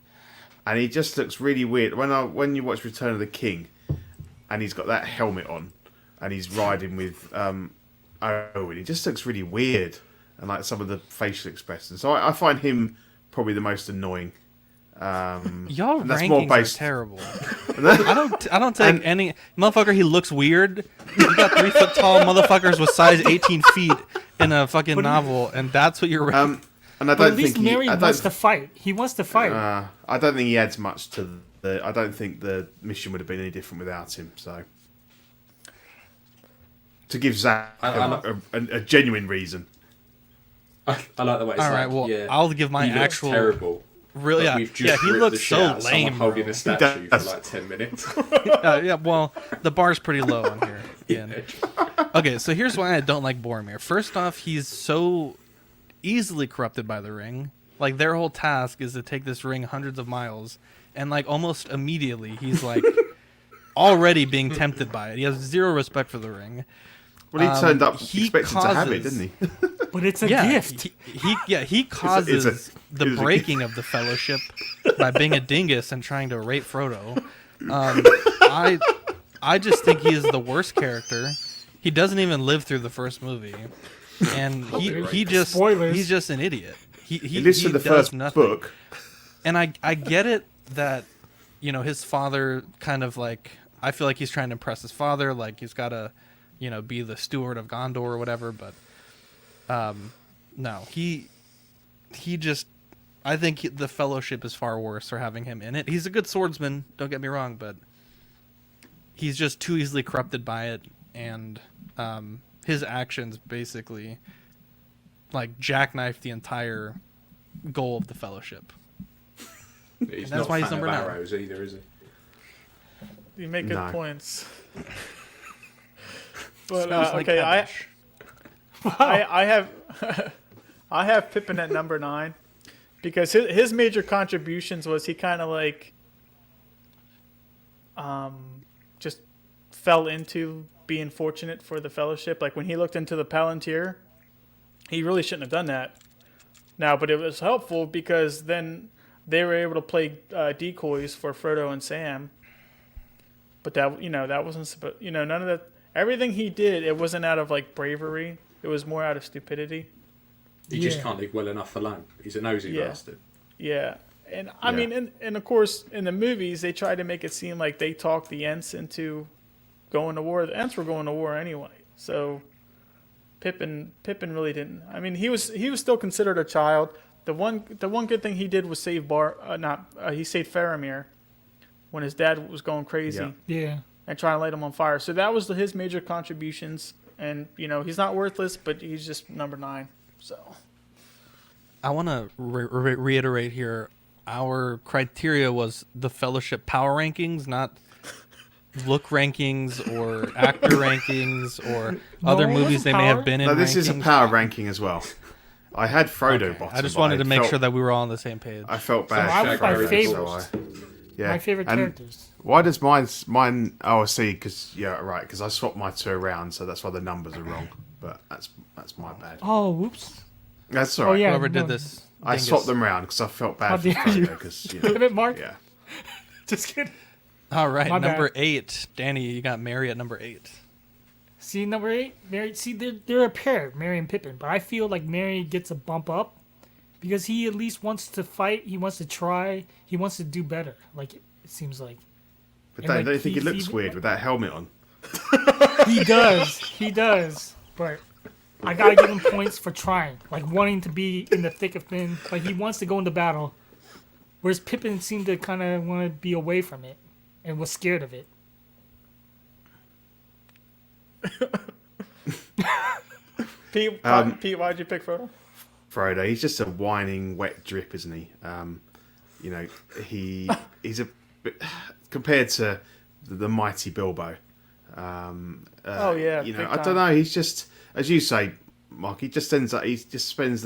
and he just looks really weird when you watch Return of the King, and he's got that helmet on, and he's riding with Owen. He just looks really weird, and like some of the facial expressions. So I find him probably the most annoying. Y'all and that's rankings more based- are terrible. I don't take any motherfucker. He looks weird. You got 3 foot tall motherfuckers with size 18 feet in a fucking novel, and that's what you're. And I But don't at least think Mary wants to fight. He wants to fight. I don't think he adds much to the. I don't think the mission would have been any different without him. So, to give Zach a genuine reason. I like the way it's All right, like, well, yeah, I'll give my he looks actual. terrible. Really, but yeah, we've just he ripped looks the shit so out of someone lame. holding Bro. a statue for does. like 10 minutes. Yeah, well, the bar's pretty low on here. Ian. Okay, so here's why I don't like Boromir. First off, he's so easily corrupted by the ring. Like, their whole task is to take this ring hundreds of miles, and like almost immediately he's like already being tempted by it. He has zero respect for the ring. Well, he turned up he expecting to have it, causes- didn't he? But it's a Yeah, gift. he causes it's the a breaking of the Fellowship by being a dingus and trying to rape Frodo. I just think he is the worst character. He doesn't even live through the first movie, and Spoilers. he's just an idiot. He Listen to the does first nothing. book. And I get it that his father kind of like, I feel like he's trying to impress his father, like he's got to be the steward of Gondor or whatever, but No, he just. I think the Fellowship is far worse for having him in it. He's a good swordsman, don't get me wrong, but he's just too easily corrupted by it, and his actions basically like jackknife the entire goal of the Fellowship. He's that's not why a he's fan number of 9. arrows either, is he? You make good No. points. But Smells like okay, cabbage. I have I have Pippin at number 9 because his major contributions was he kind of like just fell into being fortunate for the Fellowship. Like when he looked into the Palantir, he really shouldn't have done that. Now, but it was helpful because then they were able to play decoys for Frodo and Sam. But that that wasn't supposed. None of that. Everything he did, it wasn't out of like bravery. It was more out of stupidity. He just can't leave well enough alone. He's a nosy bastard. Yeah, and I mean, and of course, in the movies, they tried to make it seem like they talked the Ents into going to war. The Ents were going to war anyway, so Pippin really didn't. I mean, he was still considered a child. The one good thing he did was save he saved Faramir when his dad was going crazy. Yeah. And trying to light him on fire. So that was his major contributions. And he's not worthless, but he's just number 9. So I want to reiterate here. Our criteria was the Fellowship power rankings, not look rankings or actor rankings or other it movies wasn't they may power. have been in. No, this is a rankings. power ranking as well. I had Frodo Okay, bottom. I just but wanted to make felt- sure that we were all on the same page. I felt So bad. I for was my Frodo, favorites. yeah. My favorite And characters. Why does mine? Oh, I see. Because because I swapped my 2 around, so that's why the numbers are wrong. But that's my bad. Oh, whoops. That's all right. yeah. Whoever no. did this, I dingus. swapped them around because I felt How bad for dare you. Frodo. Because Damn it, Mark. yeah. Just kidding. All right, My number bad. 8, Danny. You got Mary at number 8. See, number 8, Mary. See, they're a pair, Mary and Pippin. But I feel like Mary gets a bump up because he at least wants to fight. He wants to try. He wants to do better. Like it seems like But And, don't you think it he's looks even- weird with that helmet on? he does. He does. But I gotta give him points for trying, like wanting to be in the thick of things. Like he wants to go into battle, whereas Pippin seemed to kind of want to be away from it and was scared of it. Pete, why'd you pick Frodo? Frodo, he's just a whining wet drip, isn't he? He's a bit compared to the mighty Bilbo. Oh yeah, big I time. don't know. He's just, as you say, Mark. He just ends up. He just spends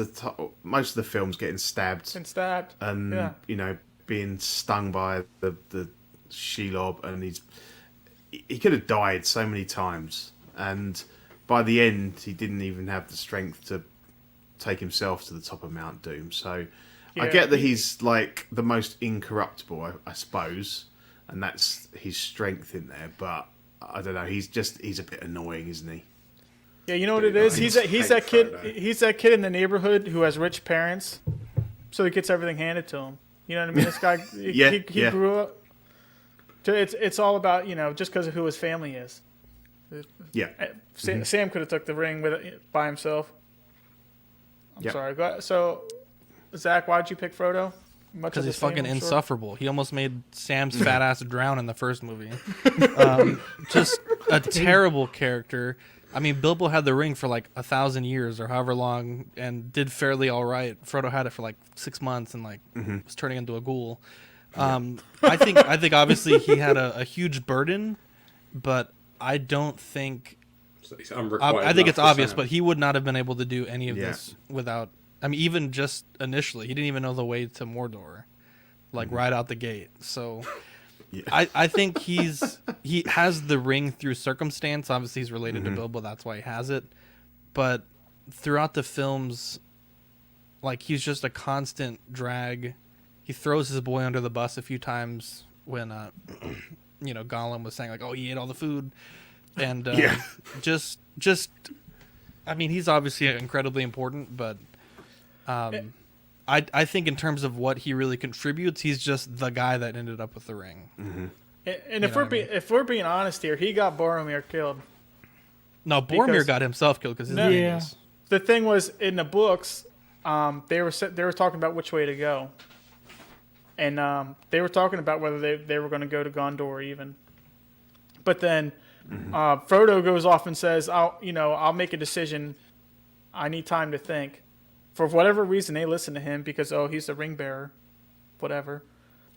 most of the films getting stabbed Been stabbed. and Yeah. being stung by the Shelob, and he could have died so many times, and by the end he didn't even have the strength to take himself to the top of Mount Doom. So I Yeah. get that he's like the most incorruptible, I suppose, and that's his strength in there, but I don't know, he's a bit annoying, isn't he? Yeah, you know what it is? He's that kid. Frodo. He's that kid in the neighborhood who has rich parents, so he gets everything handed to him. You know what I mean? This guy, he Yeah. grew up. It's all about just because of who his family is. Yeah. Sam could have took the ring by himself. I'm Yep. sorry. Go ahead. So, Zach, why'd you pick Frodo? Much Because of the he's same, fucking I'm sure. insufferable. He almost made Sam's fat ass drown in the first movie. Just a terrible character. I mean, Bilbo had the ring for like 1,000 years or however long, and did fairly all right. Frodo had it for like 6 months and like was turning into a ghoul. I think obviously he had a huge burden, but I don't think. So it's unrequited I think enough it's for obvious, Sam. but he would not have been able to do any of Yeah. this without. I mean, even just initially, he didn't even know the way to Mordor, like right out the gate. So, Yeah. I think he has the ring through circumstance. Obviously, he's related to Bilbo, that's why he has it. But throughout the films, like he's just a constant drag. He throws his boy under the bus a few times when, Gollum was saying like, "Oh, he ate all the food," and Yeah. just. I mean, he's obviously incredibly important, but I think in terms of what he really contributes, he's just the guy that ended up with the ring. And if know we're what I mean? if we're being honest here, he got Boromir killed. No, Boromir Because- got himself killed because his No. name Yeah. is. the thing was in the books, they were talking about which way to go, and they were talking about whether they were going to go to Gondor even. But then Frodo goes off and says, I'll make a decision. I need time to think. For whatever reason, they listen to him because, he's the ring bearer, whatever.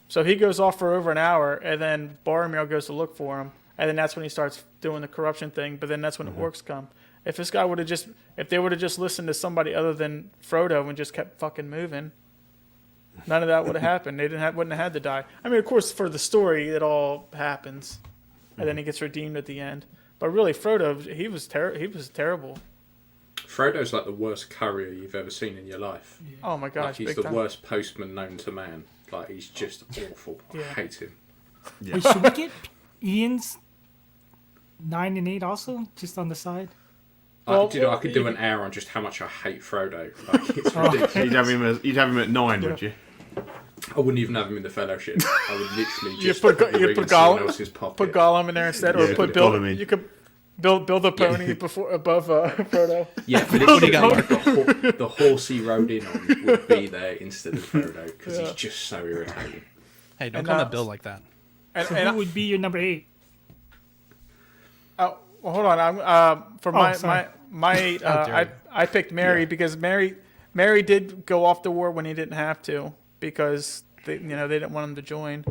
So he goes off for over an hour, and then Boromir goes to look for him, and then that's when he starts doing the corruption thing. But then that's when the orcs come. If this guy if they would have just listened to somebody other than Frodo and just kept fucking moving, none of that would have happened. They wouldn't have had to die. I mean, of course, for the story, it all happens, and then he gets redeemed at the end. But really, Frodo, he was terrible. Frodo's like the worst courier you've ever seen in your life. Yeah. Oh my gosh, like he's the worst postman known to man. Like he's just awful. Yeah. I hate him. Yeah. Wait, should we get Ian's 9 and 8 also, just on the side? I could do an hour on just how much I hate Frodo. Like, it's ridiculous. You'd have him at 9, would you? I wouldn't even have him in the Fellowship. I would literally You just put someone else's pocket. Put Gollum in there instead, Yeah, or put put Bill. Gollum in. You could build a pony above Frodo. Yeah, but literally the horse he rode in on would be there instead of Frodo because he's just so irritating. Hey, don't And, call him Bill like that. So who would be your number 8? Well, hold on. For my 8, How dare you. I picked Mary because Mary did go off to war when he didn't have to because they didn't want him to join,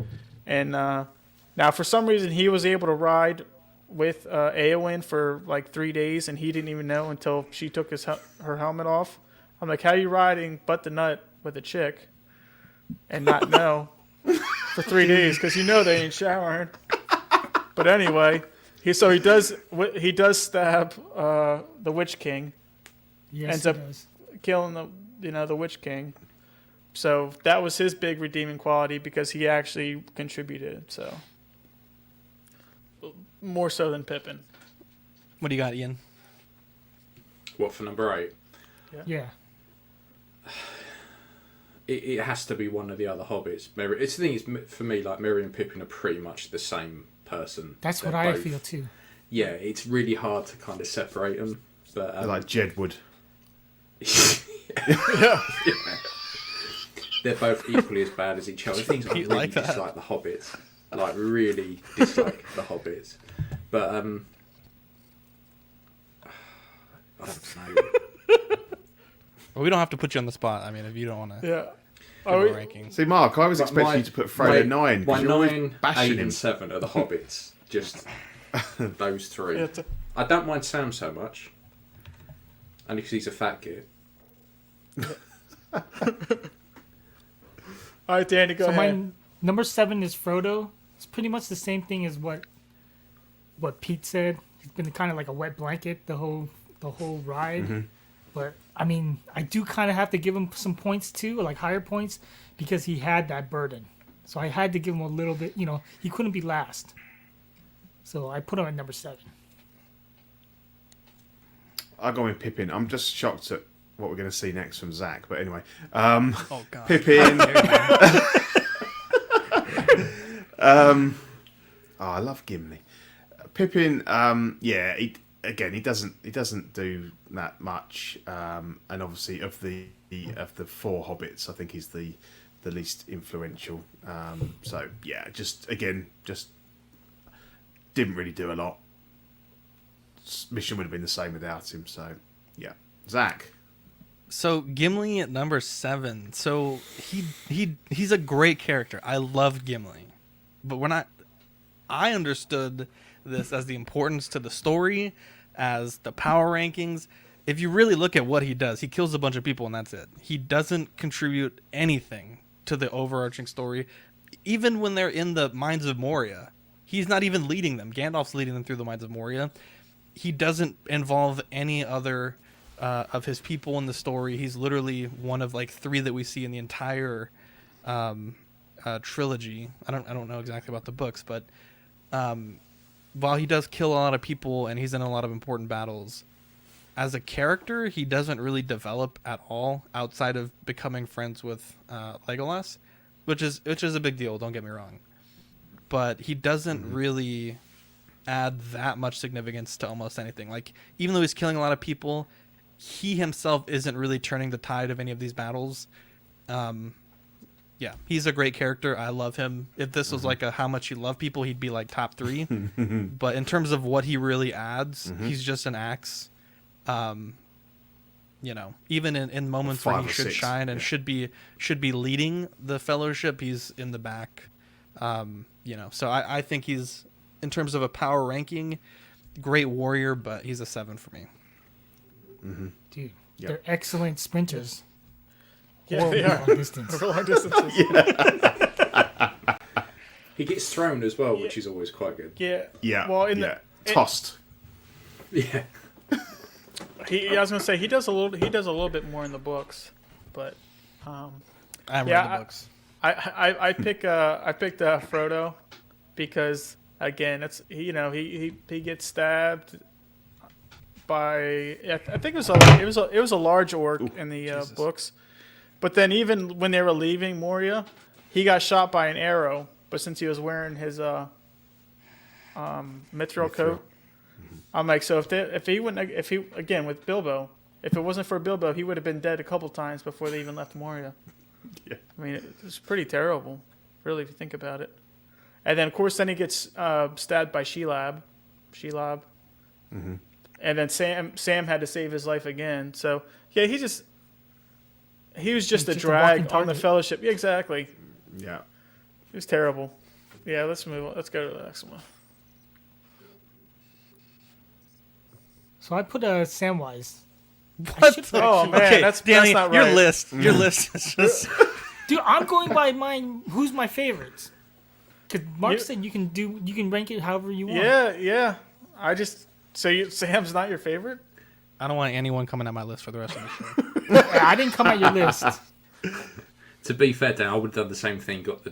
and now for some reason he was able to ride with Eowyn for like 3 days, and he didn't even know until she took her helmet off. I'm like, how you riding butt to nut with a chick and not know for 3 days because they ain't showering. But anyway. He does stab the Witch King, Yes, ends he up does. killing the Witch King. So that was his big redeeming quality because he actually contributed. So more so than Pippin. What do you got, Ian? What for number 8? Yeah. It has to be one of the other hobbits. It's the thing is for me, like Merry and Pippin are pretty much the same person. That's They're what I both- feel too. Yeah, it's really hard to kind of separate them. But Like Jedward. yeah. They're both equally as bad as each other. The things I Pete really like that. dislike the hobbits. Like really dislike the hobbits. But I don't know. Well, we don't have to put you on the spot. I mean, if you don't want to Yeah. give a ranking. See, Mark, I was But expecting you to put Frodo 9. My 'cause you're always 9, bashing 8 him. and 7 are the hobbits. Just those 3. Yeah, I don't mind Sam so much. Only because he's a fat kid. all right, Danny, go So ahead. my number 7 is Frodo. It's pretty much the same thing as what Pete said. He's been kind of like a wet blanket the whole ride. Mm-hmm. But I mean, I do kind of have to give him some points too, like higher points, because he had that burden. So I had to give him a little bit. He couldn't be last. So I put him at number 7. I'll go with Pippin. I'm just shocked at what we're going to see next from Zach. But anyway, Oh God. Pippin. I love Gimli. Pippin. He doesn't do that much. And obviously, of the 4 hobbits, I think he's the least influential. So yeah, just didn't really do a lot. Mission would have been the same without him. So yeah, Zach. So Gimli at number 7. So he's a great character. I love Gimli, but I understood this as the importance to the story, as the power rankings. If you really look at what he does, he kills a bunch of people and that's it. He doesn't contribute anything to the overarching story. Even when they're in the Mines of Moria, he's not even leading them. Gandalf's leading them through the Mines of Moria. He doesn't involve any other of his people in the story. He's literally one of like 3 that we see in the entire trilogy. I don't know exactly about the books, but while he does kill a lot of people and he's in a lot of important battles, as a character, he doesn't really develop at all outside of becoming friends with Legolas, which is a big deal. Don't get me wrong, but he doesn't really add that much significance to almost anything. Like, even though he's killing a lot of people, he himself isn't really turning the tide of any of these battles. Yeah, he's a great character. I love him. If this was like a how much you love people, he'd be like top 3. But in terms of what he really adds, he's just an axe. You know, even in moments where he should shine and should be leading the Fellowship, he's in the back. You know, so I think he's, in terms of a power ranking, great warrior, but he's a 7 for me. Dude, they're excellent sprinters. Yeah, they are. Long distance. For long distances. He gets thrown as well, which is always quite good. Yeah. Yeah. Well, Tossed. Yeah. I was gonna say he does a little bit more in the books, but I haven't read the books. I picked Frodo because again he gets stabbed by I think it was a large orc in the books, but then even when they were leaving Moria, he got shot by an arrow, but since he was wearing his mithril coat. I'm like, so if he again with Bilbo, if it wasn't for Bilbo, he would have been dead a couple times before they even left Moria. Yeah. I mean, it's pretty terrible, really, if you think about it. And then, of course, he gets stabbed by Shelob. And then Sam had to save his life again. So yeah, he was just a drag on the Fellowship. Yeah, exactly. Yeah. It was terrible. Yeah, let's move on. Let's go to the next one. So I put Samwise. Oh man, Okay, that's Danny, not your right. list is just Dude, I'm going by mine. Who's my favorites? Because Mark said you can rank it however you want. Yeah. Sam's not your favorite? I don't want anyone coming on my list for the rest of the show. I didn't come at your list. To be fair, Dan, I would have done the same thing. Got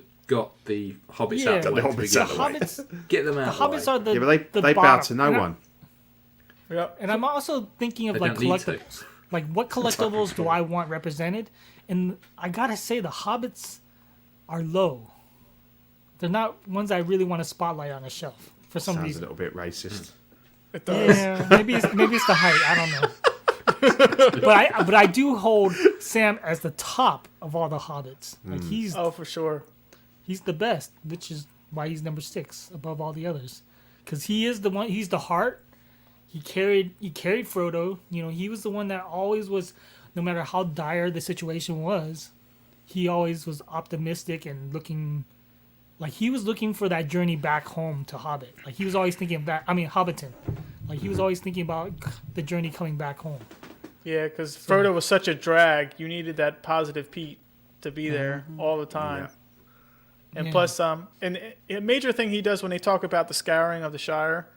the hobbits out the way. the to hobbits begin out the with. Hobbits, Get them the out. hobbits are the Yeah, but the they bow bottom. to no one. Yeah. And I'm also thinking of They like don't need to. collectibles. Like what collectibles do I want represented? And I gotta say the hobbits are low. They're not ones I really want to spotlight on a shelf for some Sounds a reason. little bit racist. It does. Yeah, maybe it's the height. I don't know. but I do hold Sam as the top of all the hobbits. Like he's For sure. he's the best, which is why he's number 6 above all the others. Because he is the one. He's the heart. He carried Frodo. You know, he was the one that always was, no matter how dire the situation was, he always was optimistic and looking, like he was looking for that journey back home to Hobbit. Like he was always thinking of that. I mean, Hobbiton. Like he was always thinking about the journey coming back home. Yeah, because Frodo was such a drag. You needed that positive Pete to be there all the time. Yeah. And Yeah. plus, and a major thing he does when they talk about the scouring of the Shire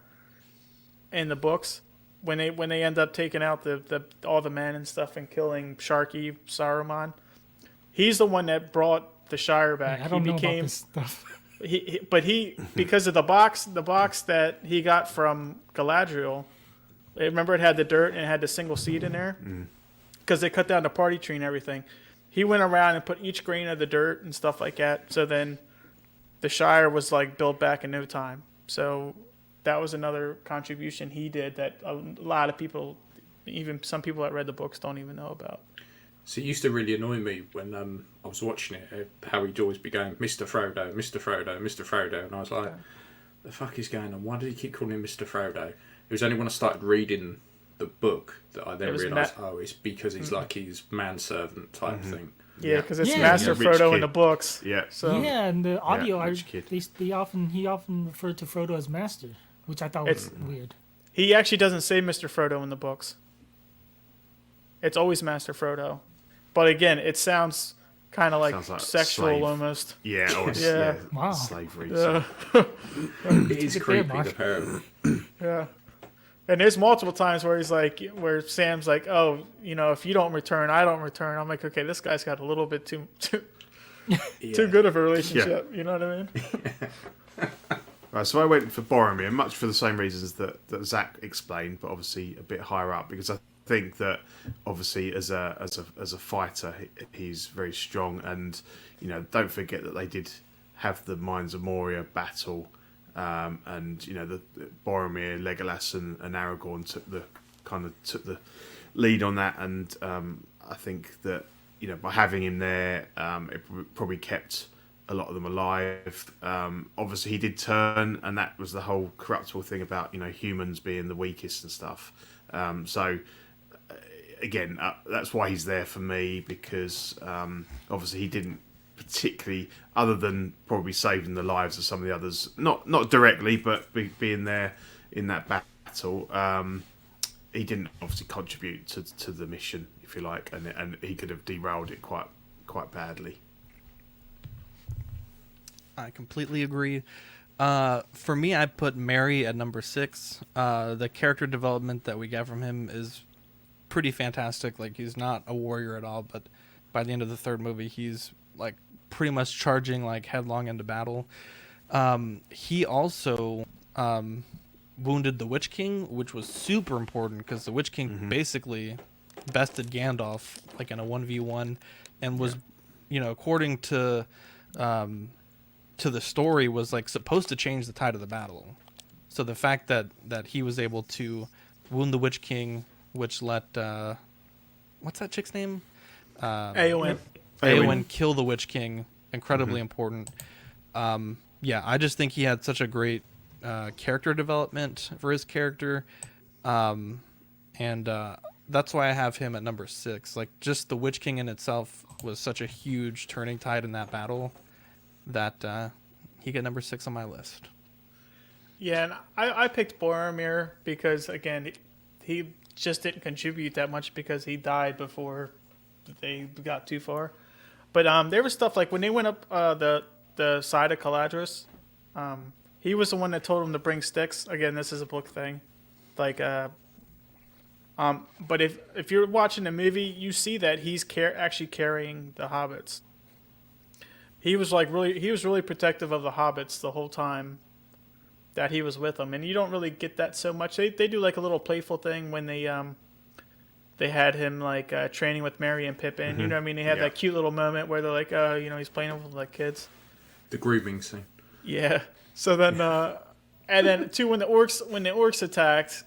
in the books, when they end up taking out the all the men and stuff and killing Sharky Saruman, he's the one that brought the Shire back. I don't he know became about this stuff. he because of the box that he got from Galadriel. Remember, it had the dirt and it had the single seed in there because they cut down the party tree and everything. He went around and put each grain of the dirt and stuff like that. So then the Shire was like built back in no time. So that was another contribution he did that a lot of people, even some people that read the books, don't even know about. So it used to really annoy me when I was watching it, how he'd always be going, Mr. Frodo, Mr. Frodo, Mr. Frodo. And I was like, the fuck is going on? Why did he keep calling him Mr. Frodo? It was only when I started reading the book that I then realised, it's because he's like his manservant type thing. Yeah, because it's Yeah. Master Yeah, rich Frodo in kid. the books. Yeah. So Yeah, and the audio, rich kid. he often referred to Frodo as Master, which I thought was weird. he actually doesn't say Mr. Frodo in the books. It's always Master Frodo. But again, it sounds kind of like, Sounds like sexual slave. almost. Yeah. Oh, it's, Yeah. yeah. Wow. Slavery. It is Take it there, creepy, Mark. the pair of them. Yeah. And there's multiple times where where Sam's like, oh, if you don't return, I don't return. I'm like, okay, this guy's got a little bit too good of a relationship. You know what I mean? Right, so I went for Boromir, much for the same reasons that Zach explained, but obviously a bit higher up, because I think that obviously as a fighter, he's very strong, and don't forget that they did have the Mines of Moria battle, and the Boromir, Legolas, and Aragorn took the lead on that, and I think that by having him there, it probably kept a lot of them alive. Obviously, he did turn, and that was the whole corruptible thing about humans being the weakest and stuff. So again, that's why he's there for me, because obviously he didn't particularly, other than probably saving the lives of some of the others, not directly, but being there in that battle, he didn't obviously contribute to the mission, if you like, and he could have derailed it quite badly. I completely agree. For me, I put Merry at number 6. The character development that we get from him is pretty fantastic. Like, he's not a warrior at all, but by the end of the third movie, he's like pretty much charging like headlong into battle. He also wounded the Witch King, which was super important because the Witch King basically bested Gandalf like in a 1v1, and was, according to the story, was like supposed to change the tide of the battle. So the fact that he was able to wound the Witch King, which let what's that chick's name? Eowyn kill the Witch King, incredibly important. I just think he had such a great character development for his character, and that's why I have him at number 6. Like, just the Witch King in itself was such a huge turning tide in that battle that he got number 6 on my list. Yeah, and I picked Boromir because, again, he just didn't contribute that much because he died before they got too far. But there was stuff like when they went up the side of Caladris, he was the one that told him to bring sticks. Again, this is a book thing. Like, but if you're watching the movie, you see that he's actually carrying the hobbits. He was really protective of the hobbits the whole time that he was with them, and you don't really get that so much. They do like a little playful thing when they had him like training with Merry and Pippin. You know what I mean? They had that cute little moment where they're like, he's playing with like kids. The grooming scene. Yeah. So then, and then too, when the orcs attacked,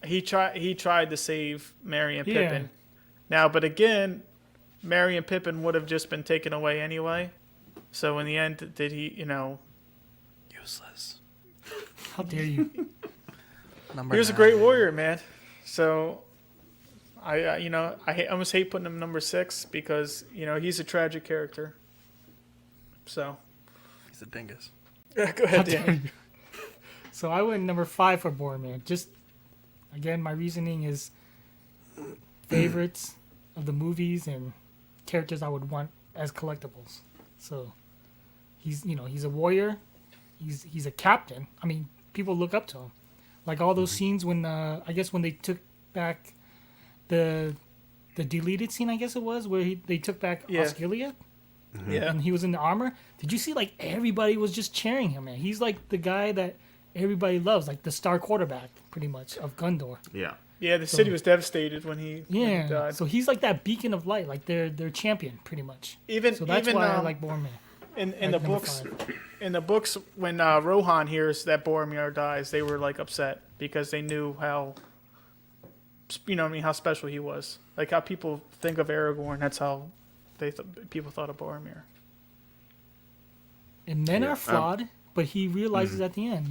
he tried to save Merry and Pippin. Now, but again, Merry and Pippin would have just been taken away anyway. So in the end, did he? Useless. How dare you? He was a great warrior, man. So I almost hate putting him number 6 because he's a tragic character. So He's a dingus. go ahead, Dan. So I went number 5 for Boromir. Just again, my reasoning is favorites of the movies and characters I would want as collectibles. So he's a warrior. He's a captain. I mean, people look up to him. Like all those scenes when when they took back the deleted scene, I guess it was, where they took back Osgiliath. Yeah. And he was in the armor. Did you see like everybody was just cheering him, man? He's like the guy that everybody loves, like the star quarterback pretty much of Gondor. Yeah. Yeah, the city was devastated when he died. So he's like that beacon of light, like their champion pretty much. So that's why I like Boromir. In the books, 5. When Rohan hears that Boromir dies, they were like upset because they knew how, how special he was. Like how people think of Aragorn, that's how people thought of Boromir. And men are flawed, but he realizes at the end,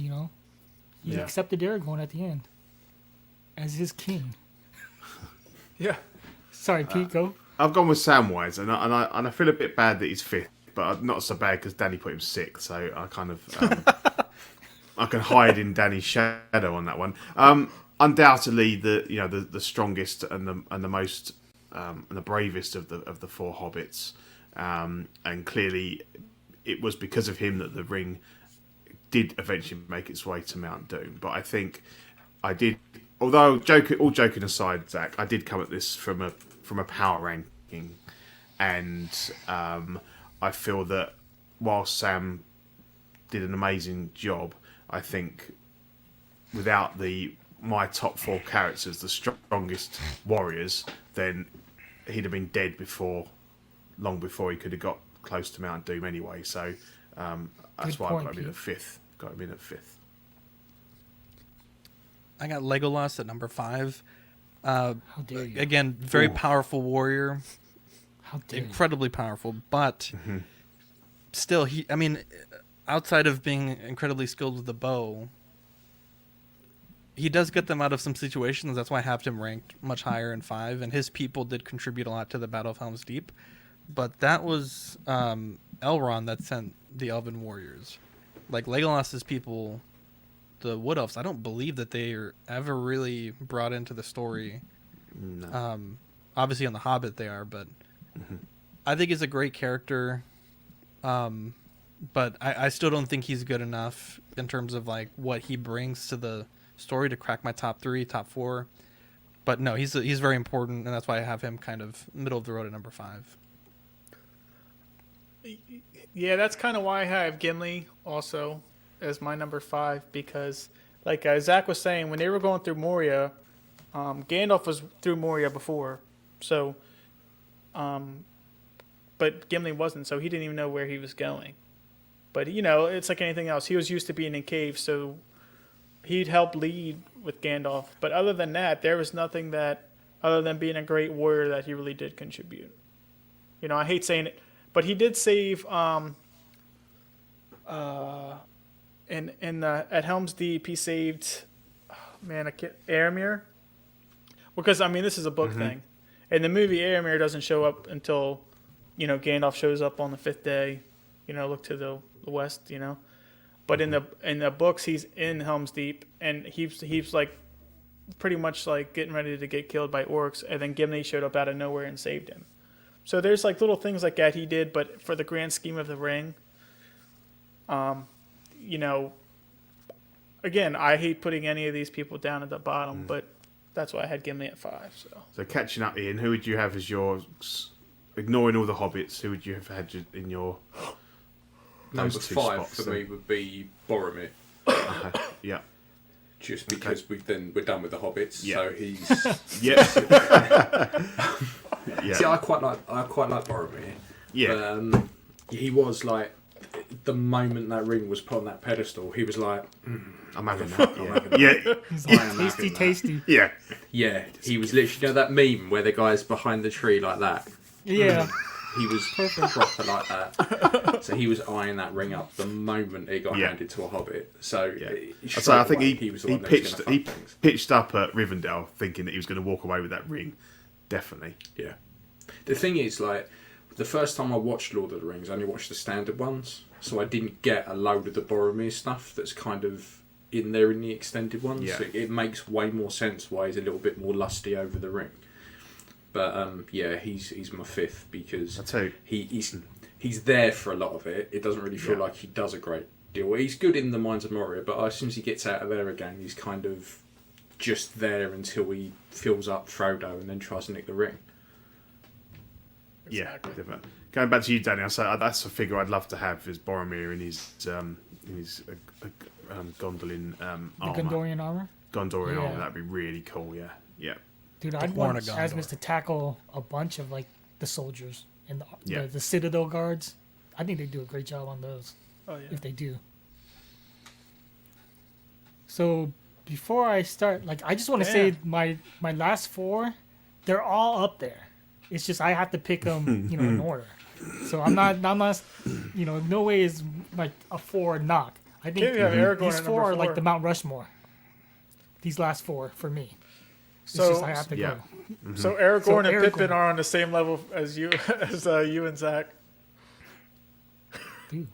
he accepted Aragorn at the end as his king. Yeah. Sorry, Pete, go. I've gone with Samwise, and I feel a bit bad that he's 5th, but not so bad because Danny put him 6th, so I kind of I can hide in Danny's shadow on that one. Undoubtedly, the strongest and the most and the bravest of the 4 hobbits, and clearly it was because of him that the ring did eventually make its way to Mount Doom. But I think I did, although all joking aside, Zach, I did come at this from a power ranking, and I feel that while Sam did an amazing job, I think without my top 4 characters, the strongest warriors, then he'd have been dead long before he could have got close to Mount Doom anyway. So that's why I got him in at 5th. I got Legolas at number 5. How dare you? Again, very Ooh. powerful warrior, How dare you? incredibly powerful, but still, I mean, outside of being incredibly skilled with the bow, he does get them out of some situations. That's why I have him ranked much higher in 5, and his people did contribute a lot to the Battle of Helm's Deep. But that was Elrond that sent the Elven warriors. Like Legolas's people, the Wood Elves, I don't believe that they are ever really brought into the story. No. Obviously on The Hobbit they are, but I think he's a great character. But I still don't think he's good enough in terms of like what he brings to the story to crack my top 3, top 4. But no, he's very important, and that's why I have him kind of middle of the road at number 5. Yeah, that's kind of why I have Gimli also as my number 5, because like Zach was saying, when they were going through Moria, Gandalf was through Moria before, so but Gimli wasn't, so he didn't even know where he was going. But you know, it's like anything else. He was used to being in caves, so he'd help lead with Gandalf. But other than that, there was nothing that, other than being a great warrior, that he really did contribute. You know, I hate saying it, but he did save at Helm's Deep. He saved, Aramir, because I mean this is a book thing. In the movie, Aramir doesn't show up until, you know, Gandalf shows up on the 5th day. You know, look to the west. You know, but in the books, he's in Helm's Deep, and he's like pretty much like getting ready to get killed by orcs, and then Gimli showed up out of nowhere and saved him. So there's like little things like that he did, but for the grand scheme of the ring, you know, again, I hate putting any of these people down at the bottom, but that's why I had Gimli at 5. So catching up, Ian, who would you have as your, ignoring all the hobbits, who would you have had in your Number those 2 5 spots, for me would be Boromir, Okay. Yeah. just because we're done with the hobbits. Yeah. So he's. Yeah. See, I quite like Boromir. Yeah. But, he was like, the moment that ring was put on that pedestal, he was like, I'm having that. Yeah. He's I like, am tasty, having that. tasty. Yeah. yeah. He was literally, you know, that meme where the guy's behind the tree like that. Yeah. He was proper like that. So he was eyeing that ring up the moment it got handed to a hobbit. So So I think he was the he one that was pitched gonna fuck things. pitched up at Rivendell thinking that he was going to walk away with that ring. Definitely. Yeah. The thing is, like, the first time I watched Lord of the Rings, I only watched the standard ones, so I didn't get a load of the Boromir stuff that's kind of in there in the extended ones. Yeah. So it makes way more sense why he's a little bit more lusty over the ring. But yeah, he's my 5th because I'll tell you. he's there for a lot of it. It doesn't really feel like he does a great deal. He's good in the Mines of Moria, but as soon as he gets out of there again, he's kind of just there until he fills up Frodo and then tries to nick the ring. Yeah, definitely. Going back to you, Danny, I say that's a figure I'd love to have is Boromir in his Gondolin The armor. Gondorian armor. Gondorian Yeah. armor, that'd be really cool. Yeah, yeah, Dude, I'd Horn want of Gondor. Asmus to tackle a bunch of like the soldiers and Yeah. the Citadel guards. I think they do a great job on those. Oh yeah. If they do. So before I start, like, I just want to say my last 4, they're all up there. It's just I have to pick them, you know, in order. So I'm not, you know, no way is like a 4 knock. I think Okay, we have Aragorn these at 4 number are like 4. the Mount Rushmore. These last 4 for me. It's So- just I have to yeah. go. So Aragorn So and Aragorn. Pippin are on the same level as you you and Zach. Dude.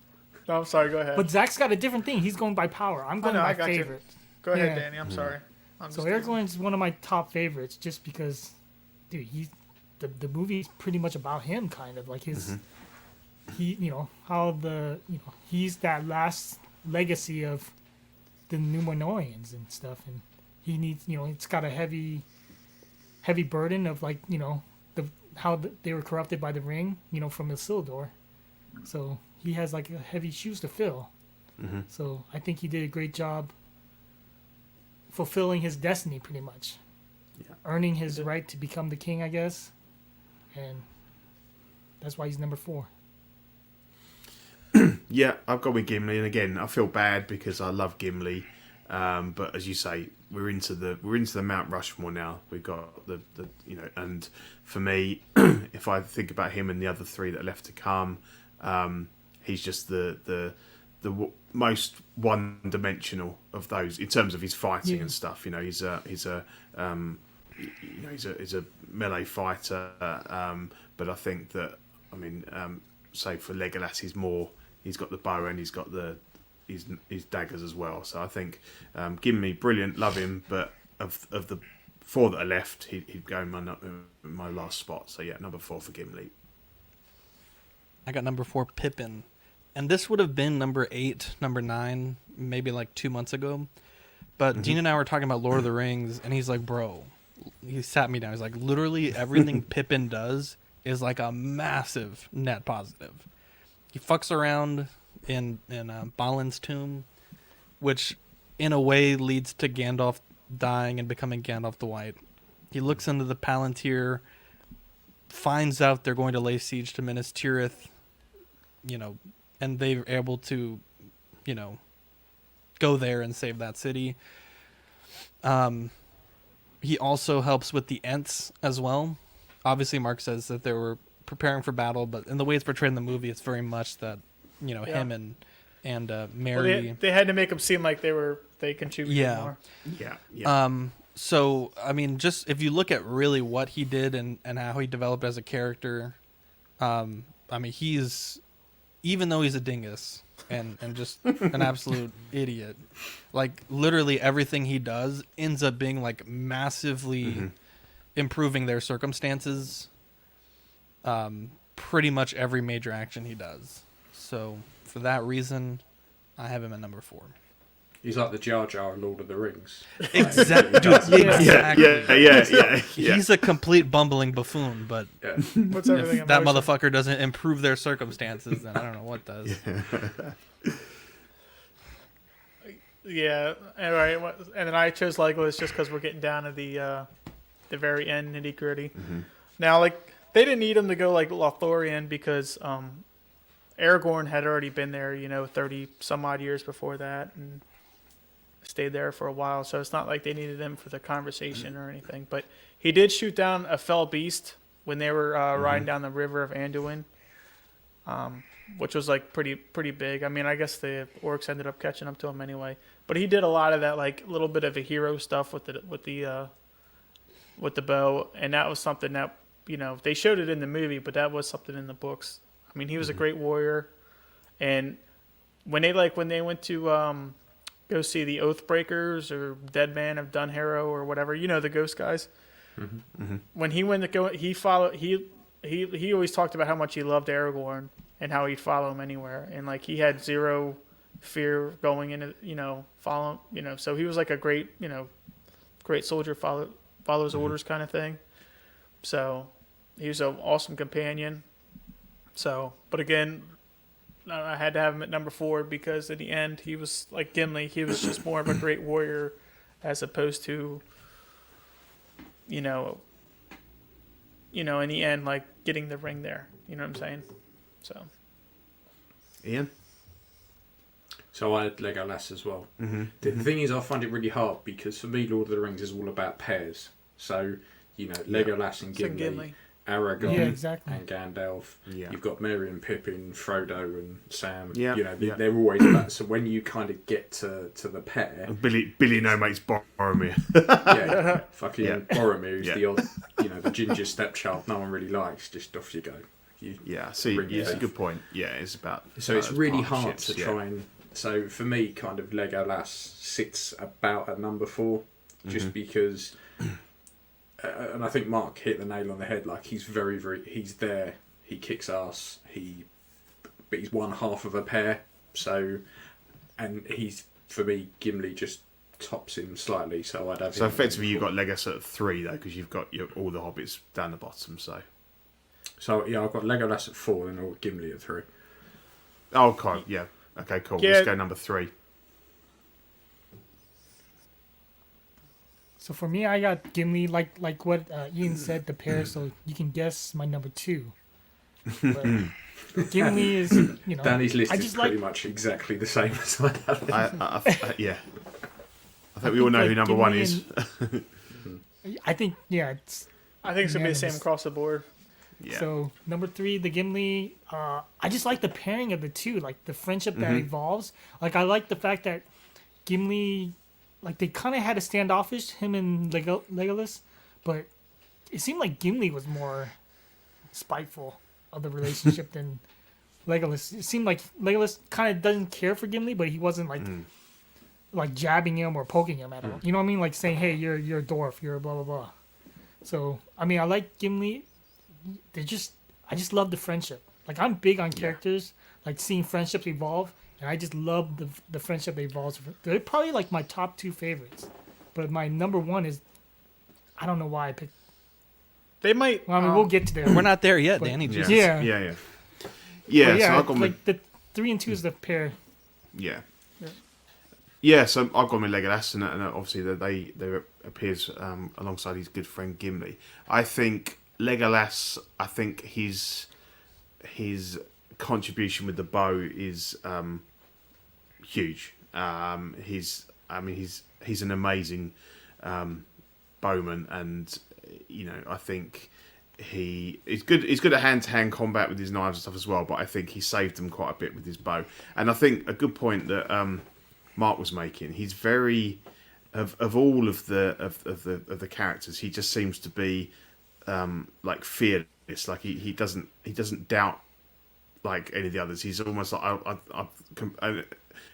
No, I'm sorry. Go ahead. But Zach's got a different thing. He's going by power. I'm going know, I by got you. favorite. Go ahead, yeah. Danny. I'm sorry. I'm So just Aragorn's one of my top favorites just because, dude, the movie's pretty much about him, kind of like his, he, you know, how he's that last legacy of the Numenoreans and stuff, and he needs, you know, it's got a heavy burden of like, you know, they were corrupted by the ring, you know, from Isildur, so he has like a heavy shoes to fill. So I think he did a great job fulfilling his destiny, pretty much. Yeah. Earning his right to become the king, I guess. And that's why he's number 4. Yeah, I've got with Gimli, and again, I feel bad because I love Gimli. But as you say, we're into the Mount Rushmore now. We've got the and for me, if I think about him and the other three that are left to come, he's just the most one-dimensional of those in terms of his fighting and stuff. He's a melee fighter, but I think that say for Legolas, he's got the bow and he's got his daggers as well. So I think Gimli, brilliant, love him, but of the four that are left, he'd go in my last spot. So yeah, number 4 for Gimli. I got number 4, Pippin. And this would have been number 8, number 9, maybe like 2 months ago. But Dean and I were talking about Lord of the Rings, and he's like, bro, he sat me down. He's like, literally everything Pippin does is like a massive net positive. He fucks around in Balin's tomb, which in a way leads to Gandalf dying and becoming Gandalf the White. He looks into the Palantir, finds out they're going to lay siege to Minas Tirith, and they're able to, go there and save that city. He also helps with the Ents as well. Obviously, Mark says that they were preparing for battle, but in the way it's portrayed in the movie, it's very much that, him and Mary. Well, they had to make him seem like they contributed more. Yeah. So, just if you look at really what he did and how he developed as a character, he's, even though he's a dingus and just an absolute idiot, like literally everything he does ends up being like massively improving their circumstances. Pretty much every major action he does. So for that reason, I have him at number 4. He's like the Jar Jar in Lord of the Rings. Exactly. Exactly. Yeah. He's a complete bumbling buffoon, but What's everything if that motherfucker doesn't improve their circumstances, then I don't know what does. Yeah, all right. And then I chose Legolas just because we're getting down to the very end, nitty gritty. Now, like, they didn't need him to go like Lothlorien because Aragorn had already been there, 30 some odd years before that, and stayed there for a while. So it's not like they needed him for the conversation or anything. But he did shoot down a fell beast when they were riding down the river of Anduin, which was like pretty big. I guess the orcs ended up catching up to him anyway. But he did a lot of that, like little bit of a hero stuff with the bow, and that was something that they showed it in the movie, but that was something in the books. He was a great warrior, and when they went to go see the Oathbreakers or Dead Man of Dunharrow or whatever, the ghost guys. When he went to go, he followed. He always talked about how much he loved Aragorn and how he'd follow him anywhere, and like he had zero fear going into follow. So he was like a great soldier, follows orders kind of thing. So he was an awesome companion. So, but again, I had to have him at number 4 because in the end he was like Gimli. He was just more of a great warrior as opposed to, in the end, like getting the ring there. You know what I'm saying? So, Ian? So I had Legolas as well. The thing is, I find it really hard because for me, Lord of the Rings is all about pairs. So, Legolas and Gimli. Aragorn and Gandalf. Yeah. You've got Merry and Pippin, Frodo and Sam. They're always about. So when you kind of get to the pair, and Billy no mates Boromir. Boromir is the odd, the ginger stepchild no one really likes. Just off you go. It's a good point. Yeah, it's about. So it's really hard to try and. So for me, kind of Legolas sits about at number 4, just because. And I think Mark hit the nail on the head. Like he's very, very, he's there. He kicks ass. But he's one half of a pair. So, and he's for me, Gimli just tops him slightly. So I'd have. So effectively, you've got Legolas at 3 though, because you've got all the hobbits down the bottom. So yeah, I've got Legolas at 4, and I'll Gimli at 3. Oh, okay, yeah, okay, cool. Yeah. Let's go number 3. So for me, I got Gimli, like what Ian said, the pair. So you can guess my number 2. But Gimli is, Danny's list is pretty much exactly the same as I have. Yeah. think we all know who number one is. I think it's I think it's gonna be the same unanimous. across the board. Yeah. So number 3, the Gimli. I just like the pairing of the two, like the friendship that evolves. Like I like the fact that Gimli, like they kind of had a standoffish, him and Legolas, but it seemed like Gimli was more spiteful of the relationship than Legolas. It seemed like Legolas kind of doesn't care for Gimli, but he wasn't like jabbing him or poking him at all. You know what I mean? Like saying, "Hey, you're a dwarf. You're a blah blah blah." So I mean, I like Gimli. I just love the friendship. Like I'm big on characters, like seeing friendships evolve, and I just love the friendship that evolves. They're probably like my top 2 favorites, but my number 1 is I don't know why I picked. They might. Well, I mean, we'll get to there. We're not there yet, But- Danny. Yeah. Jesus. Yeah. Yeah. But So I got my like the 3 and 2 is the pair. Yeah. Yeah, so I've got my Legolas, and obviously they appears alongside his good friend Gimli. I think Legolas. I think his contribution with the bow is huge. He's an amazing bowman, and I think he's good at hand-to-hand combat with his knives and stuff as well. But I think he saved them quite a bit with his bow. And I think a good point that Mark was making. He's very of all of the characters. He just seems to be like fearless. Like he doesn't doubt like any of the others. He's almost like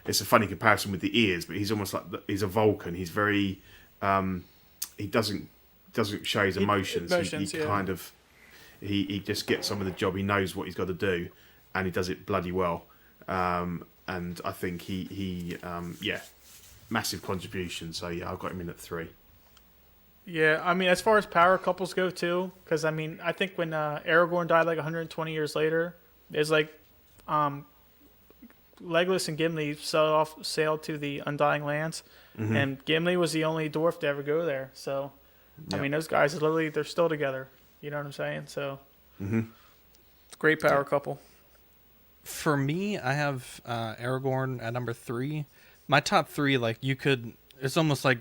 it's a funny comparison with the ears, but he's almost like he's a Vulcan. He's very he doesn't show his emotions. He kind of he just gets on with the job. He knows what he's got to do, and he does it bloody well. And I think he massive contribution. So yeah, I've got him in at 3. Yeah, I mean, as far as power couples go too, because I mean, I think when Aragorn died like 120 years later, it's like Legolas and Gimli sailed to the Undying Lands, and Gimli was the only dwarf to ever go there. So, I mean, those guys they're still together. You know what I'm saying? So, it's a great power couple. For me, I have Aragorn at number 3. My top 3, like it's almost like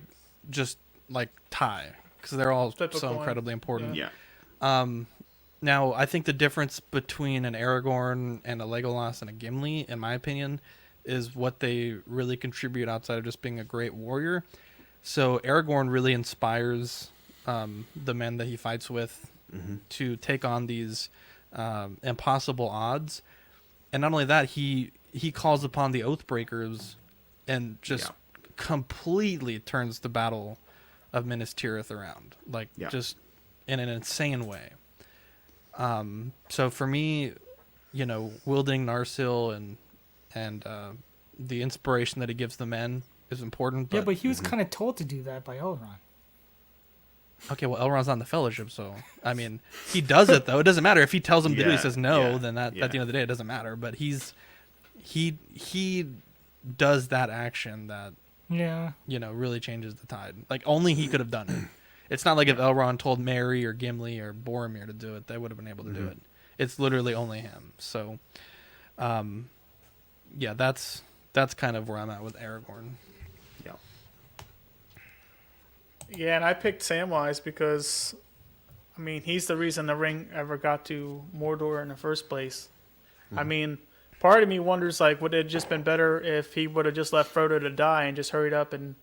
just like tie because they're all Flip a so coin. incredibly important. Yeah. Now, I think the difference between an Aragorn and a Legolas and a Gimli, in my opinion, is what they really contribute outside of just being a great warrior. So Aragorn really inspires the men that he fights with to take on these impossible odds. And not only that, he calls upon the Oathbreakers and just completely turns the Battle of Minas Tirith around, just in an insane way. So for me, wielding Narsil and the inspiration that he gives the men is important. But he was kind of told to do that by Elrond. Okay, well, Elrond's on the Fellowship, so I mean, he does it though. It doesn't matter if he tells him to do it. He says no. Then at the end of the day, it doesn't matter. But he does that action that really changes the tide. Like only he could have done it. It's not like if Elrond told Merry or Gimli or Boromir to do it, they would have been able to do it. It's literally only him. So, that's kind of where I'm at with Aragorn. Yeah, and I picked Samwise because, I mean, he's the reason the ring ever got to Mordor in the first place. I mean, part of me wonders, like, would it have just been better if he would have just left Frodo to die and just hurried up and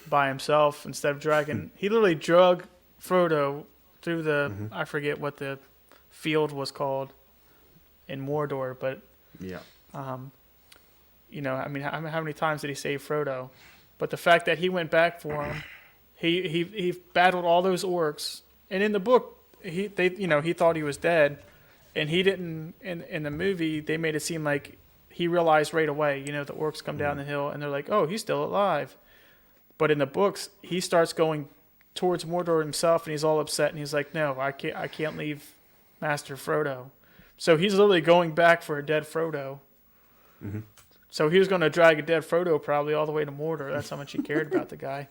by himself instead of dragging... He literally drug Frodo through the... I forget what the field was called in Mordor, but... I mean, how many times did he save Frodo? But the fact that he went back for him... He battled all those orcs, and in the book, he thought he was dead, and he didn't. In the movie, they made it seem like he realized right away. The orcs come down the hill, and they're like, "Oh, he's still alive." But in the books, he starts going towards Mordor himself, and he's all upset, and he's like, "No, I can't leave Master Frodo." So he's literally going back for a dead Frodo. So he was going to drag a dead Frodo probably all the way to Mordor. That's how much he cared about the guy.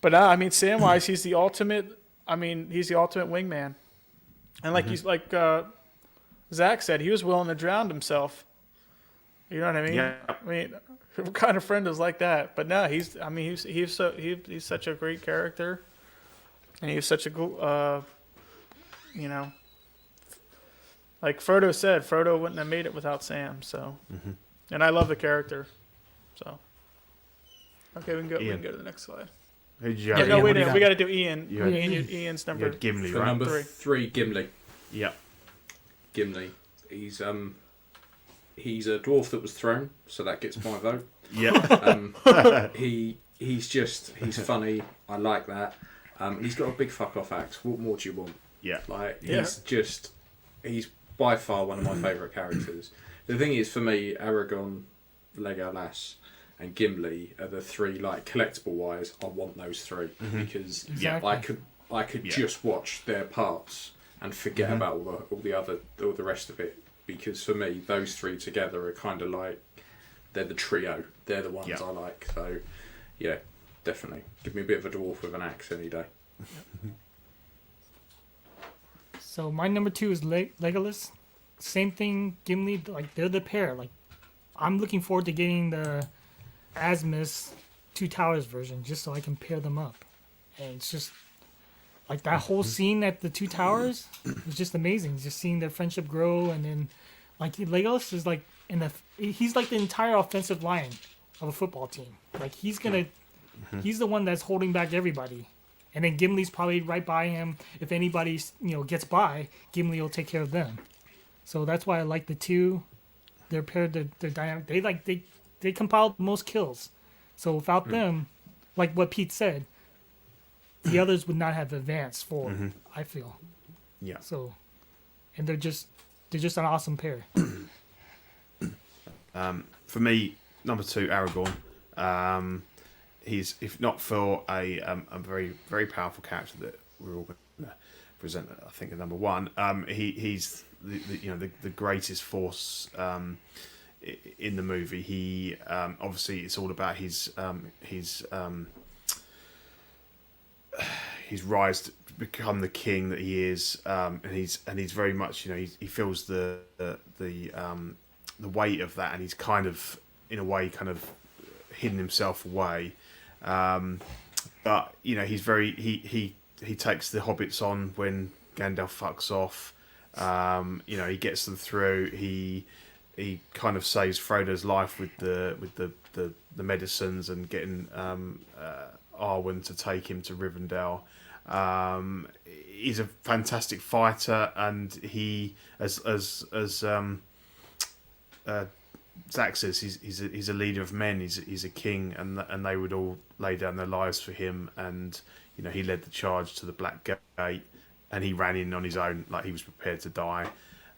But I mean, Samwise, he's the ultimate. I mean, he's the ultimate wingman, and like Zach said, he was willing to drown himself. You know what I mean? Yeah. I mean, what kind of friend is like that? But no, he's such a great character, and he's such a cool, you know, like Frodo said, Frodo wouldn't have made it without Sam. So, and I love the character. So, okay, we can go. We Ian. can go to the next slide. Who did you Yeah, have? no, Ian, wait what do a you minute. got? We got to do Ian. You had- Ian's You number. had Gimli, For right? number Three. 3, Gimli. Yeah. Gimli. He's a dwarf that was thrown, so that gets my vote. Yeah. He's funny. I like that. He's got a big fuck off axe. What more do you want? Yeah. Like Yeah. he's by far one of my favourite characters. The thing is, for me, Aragorn, Legolas, and Gimli are the three, like, collectible wise. I want those three because Exactly. I could Yeah. just watch their parts and forget about all the rest of it. Because for me, those three together are kind of like they're the trio. They're the ones Yeah. I like. So yeah, definitely give me a bit of a dwarf with an axe any day. So my number 2 is Legolas. Same thing, Gimli. Like they're the pair. Like I'm looking forward to getting the Asmus Two Towers version just so I can pair them up. And it's just like that whole scene at the Two Towers was just amazing. Just seeing their friendship grow, and then like Legolas is like he's like the entire offensive line of a football team. Like he's the one that's holding back everybody. And then Gimli's probably right by him. If anybody, gets by, Gimli will take care of them. So that's why I like the two. They're paired. They're dynamic. They compiled the most kills. So without them, like what Pete said, the others would not have advanced forward. I feel. Yeah. So, and they're just an awesome pair. For me, number 2, Aragorn. He's, if not for a very, very powerful character that we're all going to present, I think, at number 1. He's the greatest force in the movie. He obviously it's all about his rise to become the king that he is, and he's very much he feels the weight of that, and he's kind of in a way kind of hidden himself away. But he's very he takes the hobbits on when Gandalf fucks off. He gets them through. He kind of saves Frodo's life with the medicines and getting Arwen to take him to Rivendell. He's a fantastic fighter, and he as Zach says, he's a leader of men. He's a king, and they would all lay down their lives for him. And he led the charge to the Black Gate, and he ran in on his own, like he was prepared to die.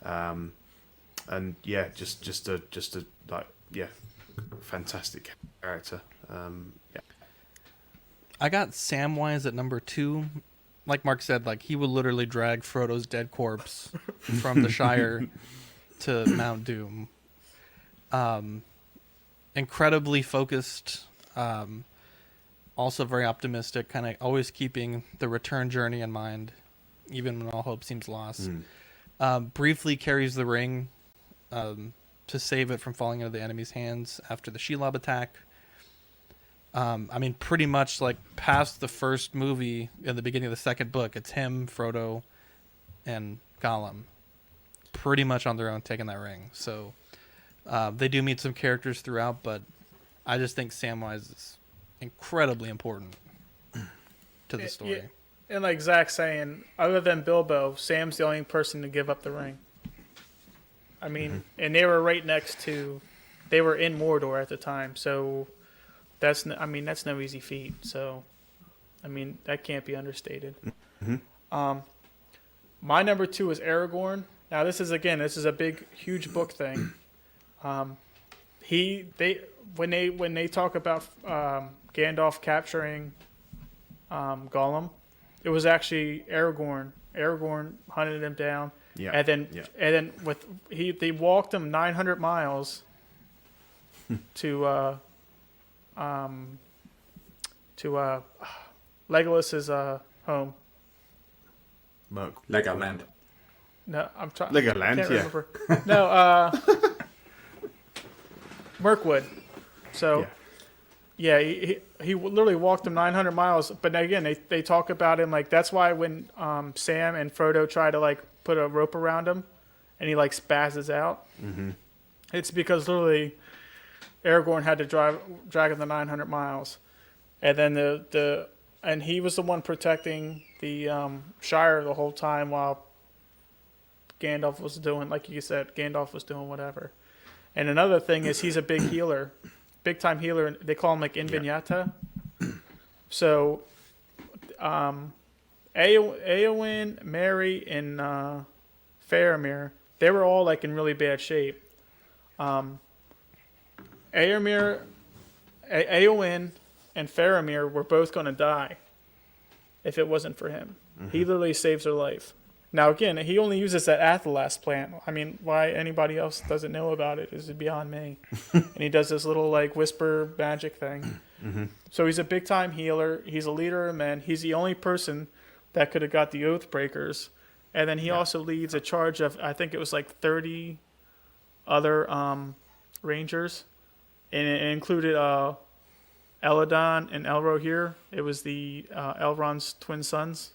And yeah, just a fantastic character. Yeah. I got Samwise at number 2. Like Mark said, like he would literally drag Frodo's dead corpse from the Shire to Mount Doom. Incredibly focused, also very optimistic, kind of always keeping the return journey in mind, even when all hope seems lost. Briefly carries the ring to save it from falling into the enemy's hands after the Shelob attack. Pretty much like past the first movie, in the beginning of the second book, it's him, Frodo, and Gollum, pretty much on their own taking that ring. So they do meet some characters throughout, but I just think Samwise is incredibly important to the story. Yeah. And like Zach saying, other than Bilbo, Sam's the only person to give up the ring. And they were right next to, they were in Mordor at the time, so that's no easy feat. So, that can't be understated. My number 2 is Aragorn. Now this is a big, huge book thing. When they talk about Gandalf capturing Gollum, it was actually Aragorn. Aragorn hunted him down. Yeah. And then they walked him 900 miles to Legolas's home. Legoland. No, I'm trying. Legoland, I can't yeah. remember. No, Mirkwood. So yeah, he literally walked him 900 miles. But again, they talk about him like that's why when Sam and Frodo try to like put a rope around him, and he like spazzes out. Mm-hmm. It's because literally Aragorn had to drag him the 900 miles, and then and he was the one protecting the Shire the whole time while Gandalf was doing, like you said, Gandalf was doing whatever. And another thing is he's a big healer, big time healer. They call him like Invignata. So, Eowyn, Merry, and Faramir, they were all like in really bad shape. Eowyn and Faramir were both going to die if it wasn't for him. Mm-hmm. He literally saves their life. Now, again, he only uses that Athelas plant. I mean, why anybody else doesn't know about it is beyond me. And he does this little, like, whisper magic thing. Mm-hmm. So he's a big-time healer. He's a leader of men. He's the only person that could have got the Oathbreakers. And then he also leads a charge of, I think it was like 30 other rangers. And it included Eladon and Elrohir. It was the Elrond's twin sons.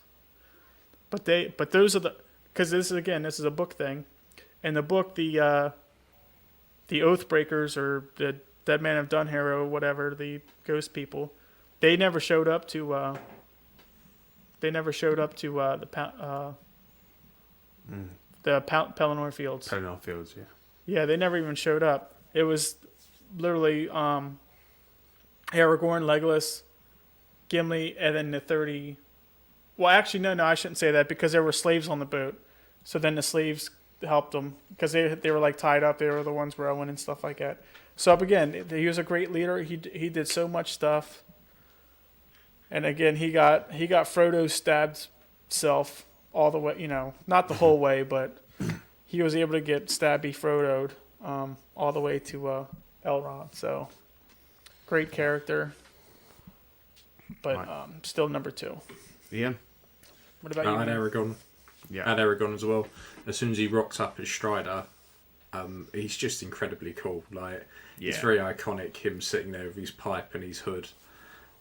But those are because this is a book thing. In the book, the Oathbreakers or the Dead Man of Dunharrow, whatever, the ghost people, they never showed up to the Pelennor Fields. Pelennor Fields, yeah. Yeah, they never even showed up. It was literally Aragorn, Legolas, Gimli, and then the 30. Well, actually, no, I shouldn't say that because there were slaves on the boat. So then the slaves helped them because they were like tied up. They were the ones rowing and stuff like that. So again, he was a great leader. He did so much stuff. And again, he got Frodo stabbed self all the way. You know, not the whole way, but he was able to get stabby Frodo'd all the way to Elrond. So great character, but still number 2. Ian? What about you? I had Aragorn. Yeah. I had Aragorn as well. As soon as he rocks up as Strider, he's just incredibly cool. Like it's very iconic. Him sitting there with his pipe and his hood,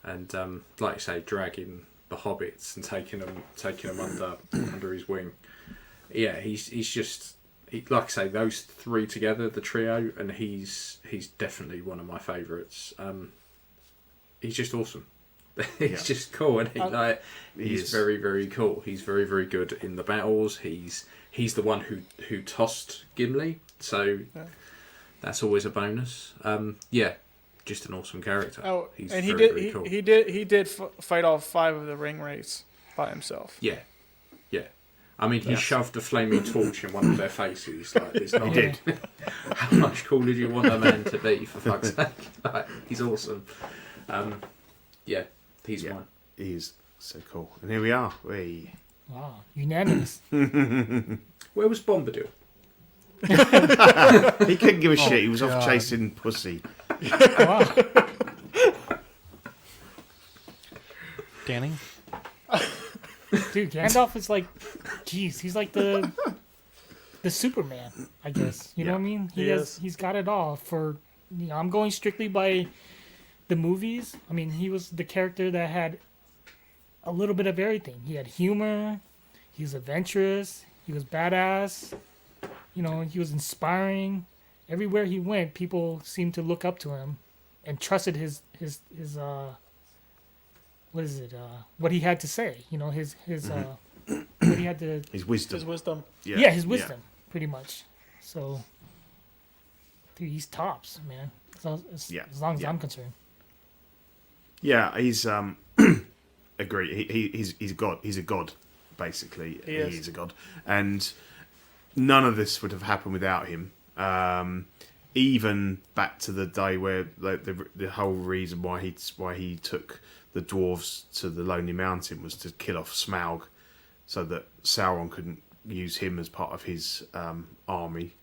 and like you say, dragging the hobbits and taking them under his wing. Yeah, he's just like I say, those 3 together, the trio, and he's definitely one of my favourites. He's just awesome. He's just cool, and he's very, very cool. He's very, very good in the battles. He's the one who tossed Gimli, so that's always a bonus. Just an awesome character. Oh, he's and very cool. He did fight all 5 of the ring wraiths by himself. Yeah. I mean, he shoved a flaming torch in one of their faces. Like, it's not. He did. How much cool did you want a man to be? For fuck's sake, he's awesome. He's one. He is so cool. And here we are. Wow, unanimous. Where was Bombadil? He couldn't give a shit. He was off chasing pussy. Wow. Danny? Dude, Gandalf is like, geez, he's like the Superman, I guess. You know what I mean? He's got it all. I'm going strictly by the movies. I mean, he was the character that had a little bit of everything. He had humor. He was adventurous. He was badass. You know, he was inspiring. Everywhere he went, people seemed to look up to him and trusted his what is it? What he had to say. You know, his what he had to. His wisdom. His wisdom. Yeah, his wisdom, pretty much. So, dude, he's tops, man. As long as I'm concerned. Yeah, he's agree. He's a god. He's a god, basically. He is a god, and none of this would have happened without him. Even back to the day where the whole reason why he took the dwarves to the Lonely Mountain was to kill off Smaug, so that Sauron couldn't use him as part of his army.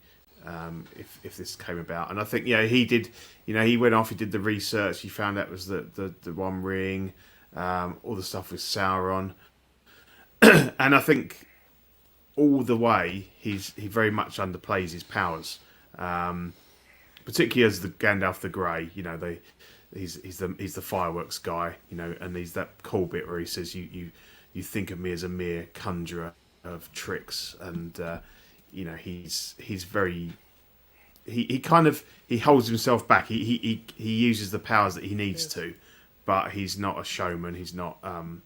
If this came about, and I think he did. He went off. He did the research. He found out it was the One Ring, all the stuff with Sauron, and I think all the way he very much underplays his powers. particularly as the Gandalf the Grey, he's the fireworks guy, and he's that cool bit where he says you think of me as a mere conjurer of tricks, and he's very he holds himself back. He uses the powers that he needs to, but he's not a showman. He's not and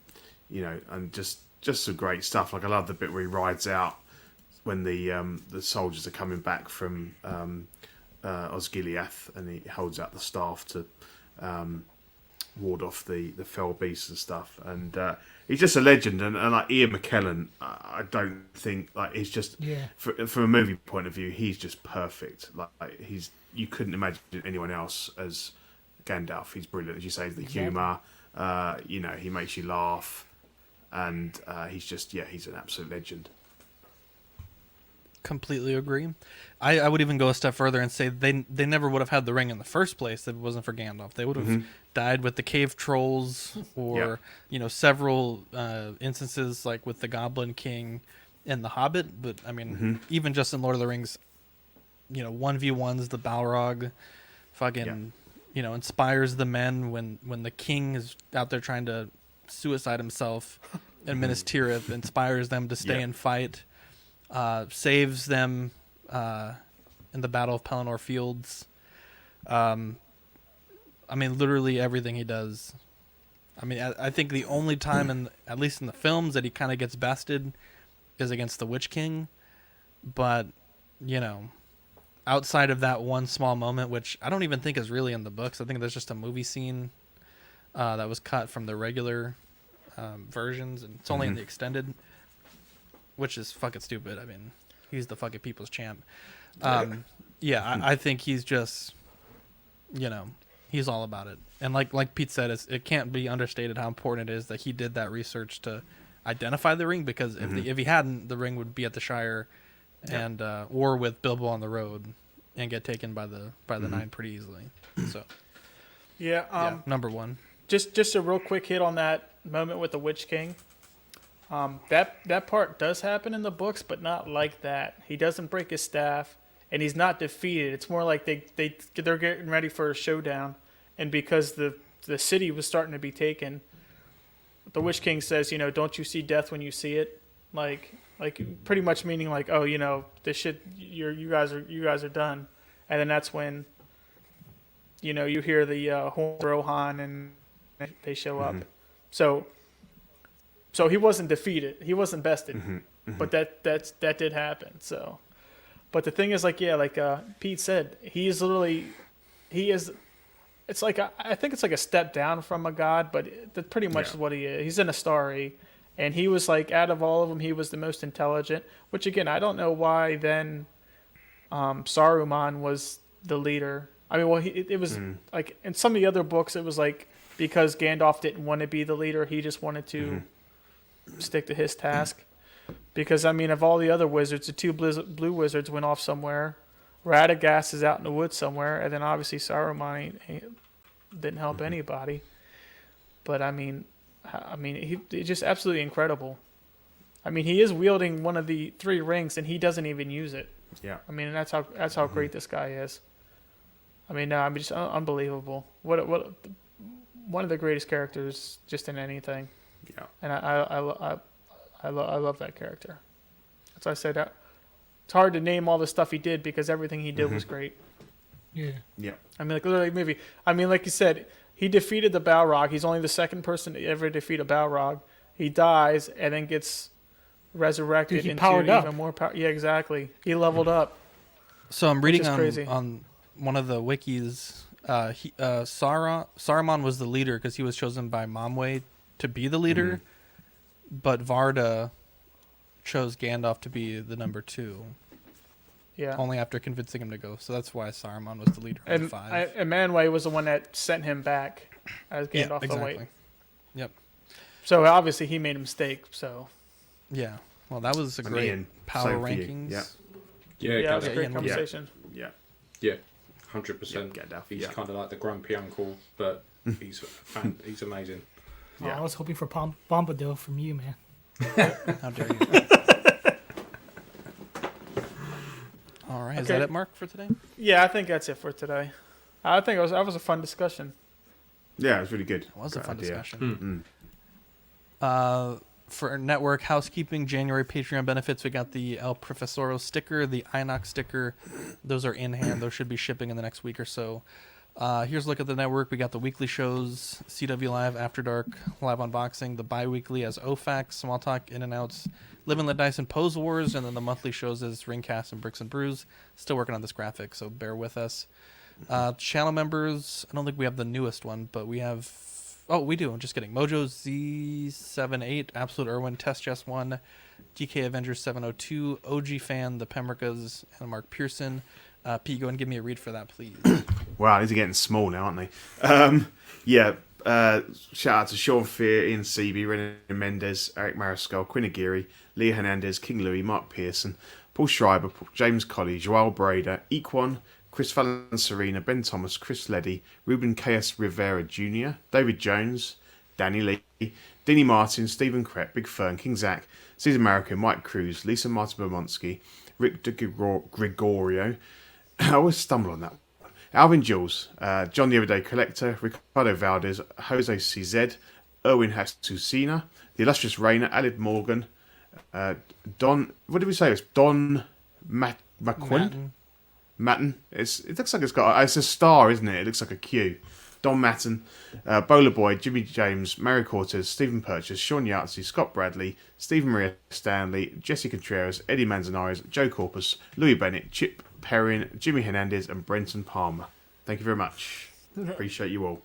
just some great stuff. Like I love the bit where he rides out when the soldiers are coming back from Osgiliath, and he holds out the staff to ward off the fell beasts and stuff. And he's just a legend. And like Ian McKellen, I don't think he's just from a movie point of view, he's just perfect. You couldn't imagine anyone else as Gandalf. He's brilliant, as you say. The humour, he makes you laugh, and he's an absolute legend. Completely agree. I would even go a step further and say they never would have had the ring in the first place if it wasn't for Gandalf. They would have died with the cave trolls, or several instances like with the Goblin King and the Hobbit. But I mean, even just in Lord of the Rings, 1v1s the Balrog, fucking inspires the men when the king is out there trying to suicide himself, and Minas Tirith inspires them to stay and fight. Saves them in the Battle of Pelennor Fields. Literally everything he does. I think the only time, at least in the films, that he kind of gets bested is against the Witch King. But, outside of that one small moment, which I don't even think is really in the books. I think there's just a movie scene that was cut from the regular versions, and it's only in the extended, which is fucking stupid. I mean, he's the fucking people's champ. I think he's just, he's all about it. And like Pete said, it can't be understated how important it is that he did that research to identify the ring, because if he hadn't, the ring would be at the Shire and or with Bilbo on the road and get taken by the Nine pretty easily. So number one. Just a real quick hit on that moment with the Witch King. That part does happen in the books, but not like that. He doesn't break his staff, and he's not defeated. It's more like they're getting ready for a showdown, and because the city was starting to be taken, the Witch King says, don't you see death when you see it? Like pretty much meaning like, oh, this shit, you guys are done. And then that's when, you hear the horn Rohan and they show up. So he wasn't defeated. He wasn't bested. But that did happen. So, but the thing is, Pete said, it's like I think it's like a step down from a god, but that pretty much is what he is. He's an Astari, and he was like, out of all of them, he was the most intelligent. Which again, I don't know why then Saruman was the leader. It was like in some of the other books, it was like because Gandalf didn't want to be the leader, he just wanted to stick to his task. Because of all the other wizards, the two blue wizards went off somewhere. Radagast is out in the woods somewhere, and then obviously Saruman he didn't help anybody. But he's just absolutely incredible. He is wielding one of the three rings, and he doesn't even use it. Yeah. That's how great this guy is. Just unbelievable. What one of the greatest characters just in anything. Yeah. And I love that character. That's why I said that. It's hard to name all the stuff he did because everything he did was great. Yeah. Yeah. Literally movie. Like you said, he defeated the Balrog. He's only the second person to ever defeat a Balrog. He dies and then gets resurrected into even more power. Yeah, exactly. He leveled up. So I'm reading on one of the wikis. Saruman was the leader because he was chosen by Momway to be the leader, but Varda chose Gandalf to be the number 2. Yeah. Only after convincing him to go. So that's why Saruman was the leader of the 5. And Manwë was the one that sent him back as Gandalf the White. Yep. So obviously he made a mistake. So. Yeah. Well, that was a great power rankings. Yeah. That was a great conversation. Yeah. 100%. Gandalf. He's kind of like the grumpy uncle, but he's amazing. Yeah. I was hoping for Bombadil from you, man. How dare you? All right. Is Okay. that it, Mark, for today? Yeah, I think that's it for today. I think that was a fun discussion. Yeah, it was really good. It was a Great fun idea. discussion. For our network housekeeping, January Patreon benefits, we got the El Profesoro sticker, the Inox sticker. Those are in hand. Those should be shipping in the next week or so. Here's a look at the network. We got the weekly shows, CW Live, After Dark, Live Unboxing, the bi-weekly as OFAC, Small Talk, In and Outs, Live and Let Dice, and Pose Wars, and then the monthly shows is Ringcast and Bricks and Brews. Still working on this graphic, so bear with us. Channel members, I don't think we have the newest one, but we have... Oh, we do. I'm just kidding. Mojo Z78, Absolute Irwin, Test Chess 1, DK Avengers 702, OG Fan, the Pembricas, and Mark Pearson. Pete, go and give me a read for that, please. Wow, these are getting small now, aren't they? Shout out to Sean Fear, Ian Seaby, René Mendes, Eric Mariscal, Quinn Aguirre, Leah Hernandez, King Louis, Mark Pearson, Paul Schreiber, James Colley, Joel Brader, Equan, Chris Fallon Serena, Ben Thomas, Chris Leddy, Ruben K.S. Rivera Jr., David Jones, Danny Lee, Deanie Martin, Stephen Krepp, Big Fern, King Zach, Caesar American, Mike Cruz, Lisa Martin Bermonsky, Rick De Gregorio. I always stumble on that one. Alvin Jules, John the Everyday Collector, Ricardo Valdez, Jose CZ, Erwin Hasusina, The Illustrious Rainer, Alid Morgan, Don, what did we say? It was Don McQuinn? Matten. It looks like it's a star, isn't it? It looks like a Q. Don Matten, Bowler Boy, Jimmy James, Mario Cortez, Stephen Purchase, Sean Yahtzee, Scott Bradley, Stephen Maria Stanley, Jesse Contreras, Eddie Manzanares, Joe Corpus, Louis Bennett, Chip Perrin, Jimmy Hernandez, and Brenton Palmer. Thank you very much. Appreciate you all.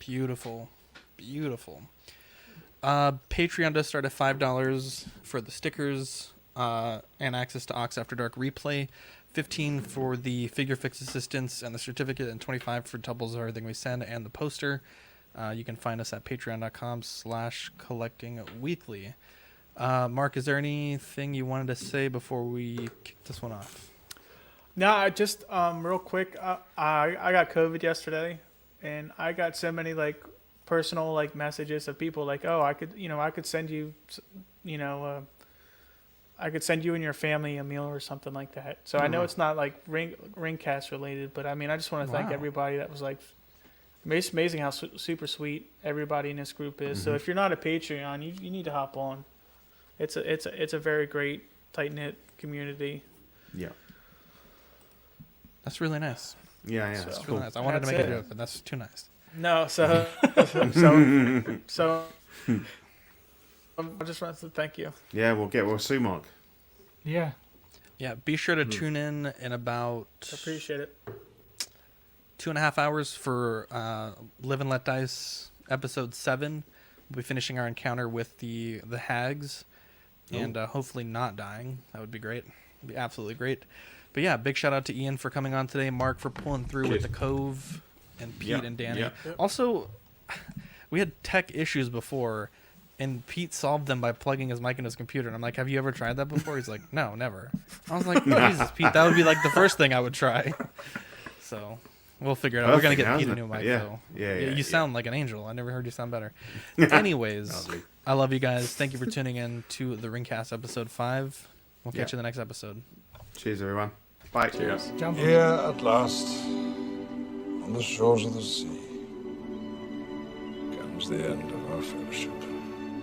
Beautiful. Beautiful. Patreon does start at $5 for the stickers and access to Ox After Dark replay. $15 for the figure fix assistance and the certificate, and $25 for doubles of everything we send and the poster. You can find us at patreon.com/collectingweekly. Mark, is there anything you wanted to say before we kick this one off? No, I just real quick. I got COVID yesterday, and I got so many like personal like messages of people like, oh, I could send you, I could send you and your family a meal or something like that. So I know it's not like Ringcast related, but I mean, I just want to thank everybody that was like, it's amazing how super sweet everybody in this group is. So if you're not a Patreon, you need to hop on. It's a very great tight knit community. Yeah. That's really nice. Yeah, That's that's really cool. nice. I wanted to make That's a it. joke, but that's too nice. No, so I just wanted to thank you. Yeah, we'll see, Mark. Yeah. Yeah, be sure to tune in about Appreciate it. 2.5 hours for Live and Let Dice episode 7. We'll be finishing our encounter with the hags and hopefully not dying. That would be great. It'd be absolutely great. But yeah, big shout out to Ian for coming on today, Mark for pulling through with the Cove, and Pete and Danny. Yep. Also, we had tech issues before, and Pete solved them by plugging his mic in his computer. And I'm like, have you ever tried that before? He's like, no, never. I was like, Jesus, Pete, that would be like the first thing I would try. So we'll figure it out. We're going to get Pete a new mic, though. Yeah, You sound like an angel. I never heard you sound better. Anyways, I love you guys. Thank you for tuning in to the Ringcast episode 5. We'll catch you in the next episode. Cheers, everyone. Bye. Cheers. Jump. Here at last, on the shores of the sea, comes the end of our fellowship.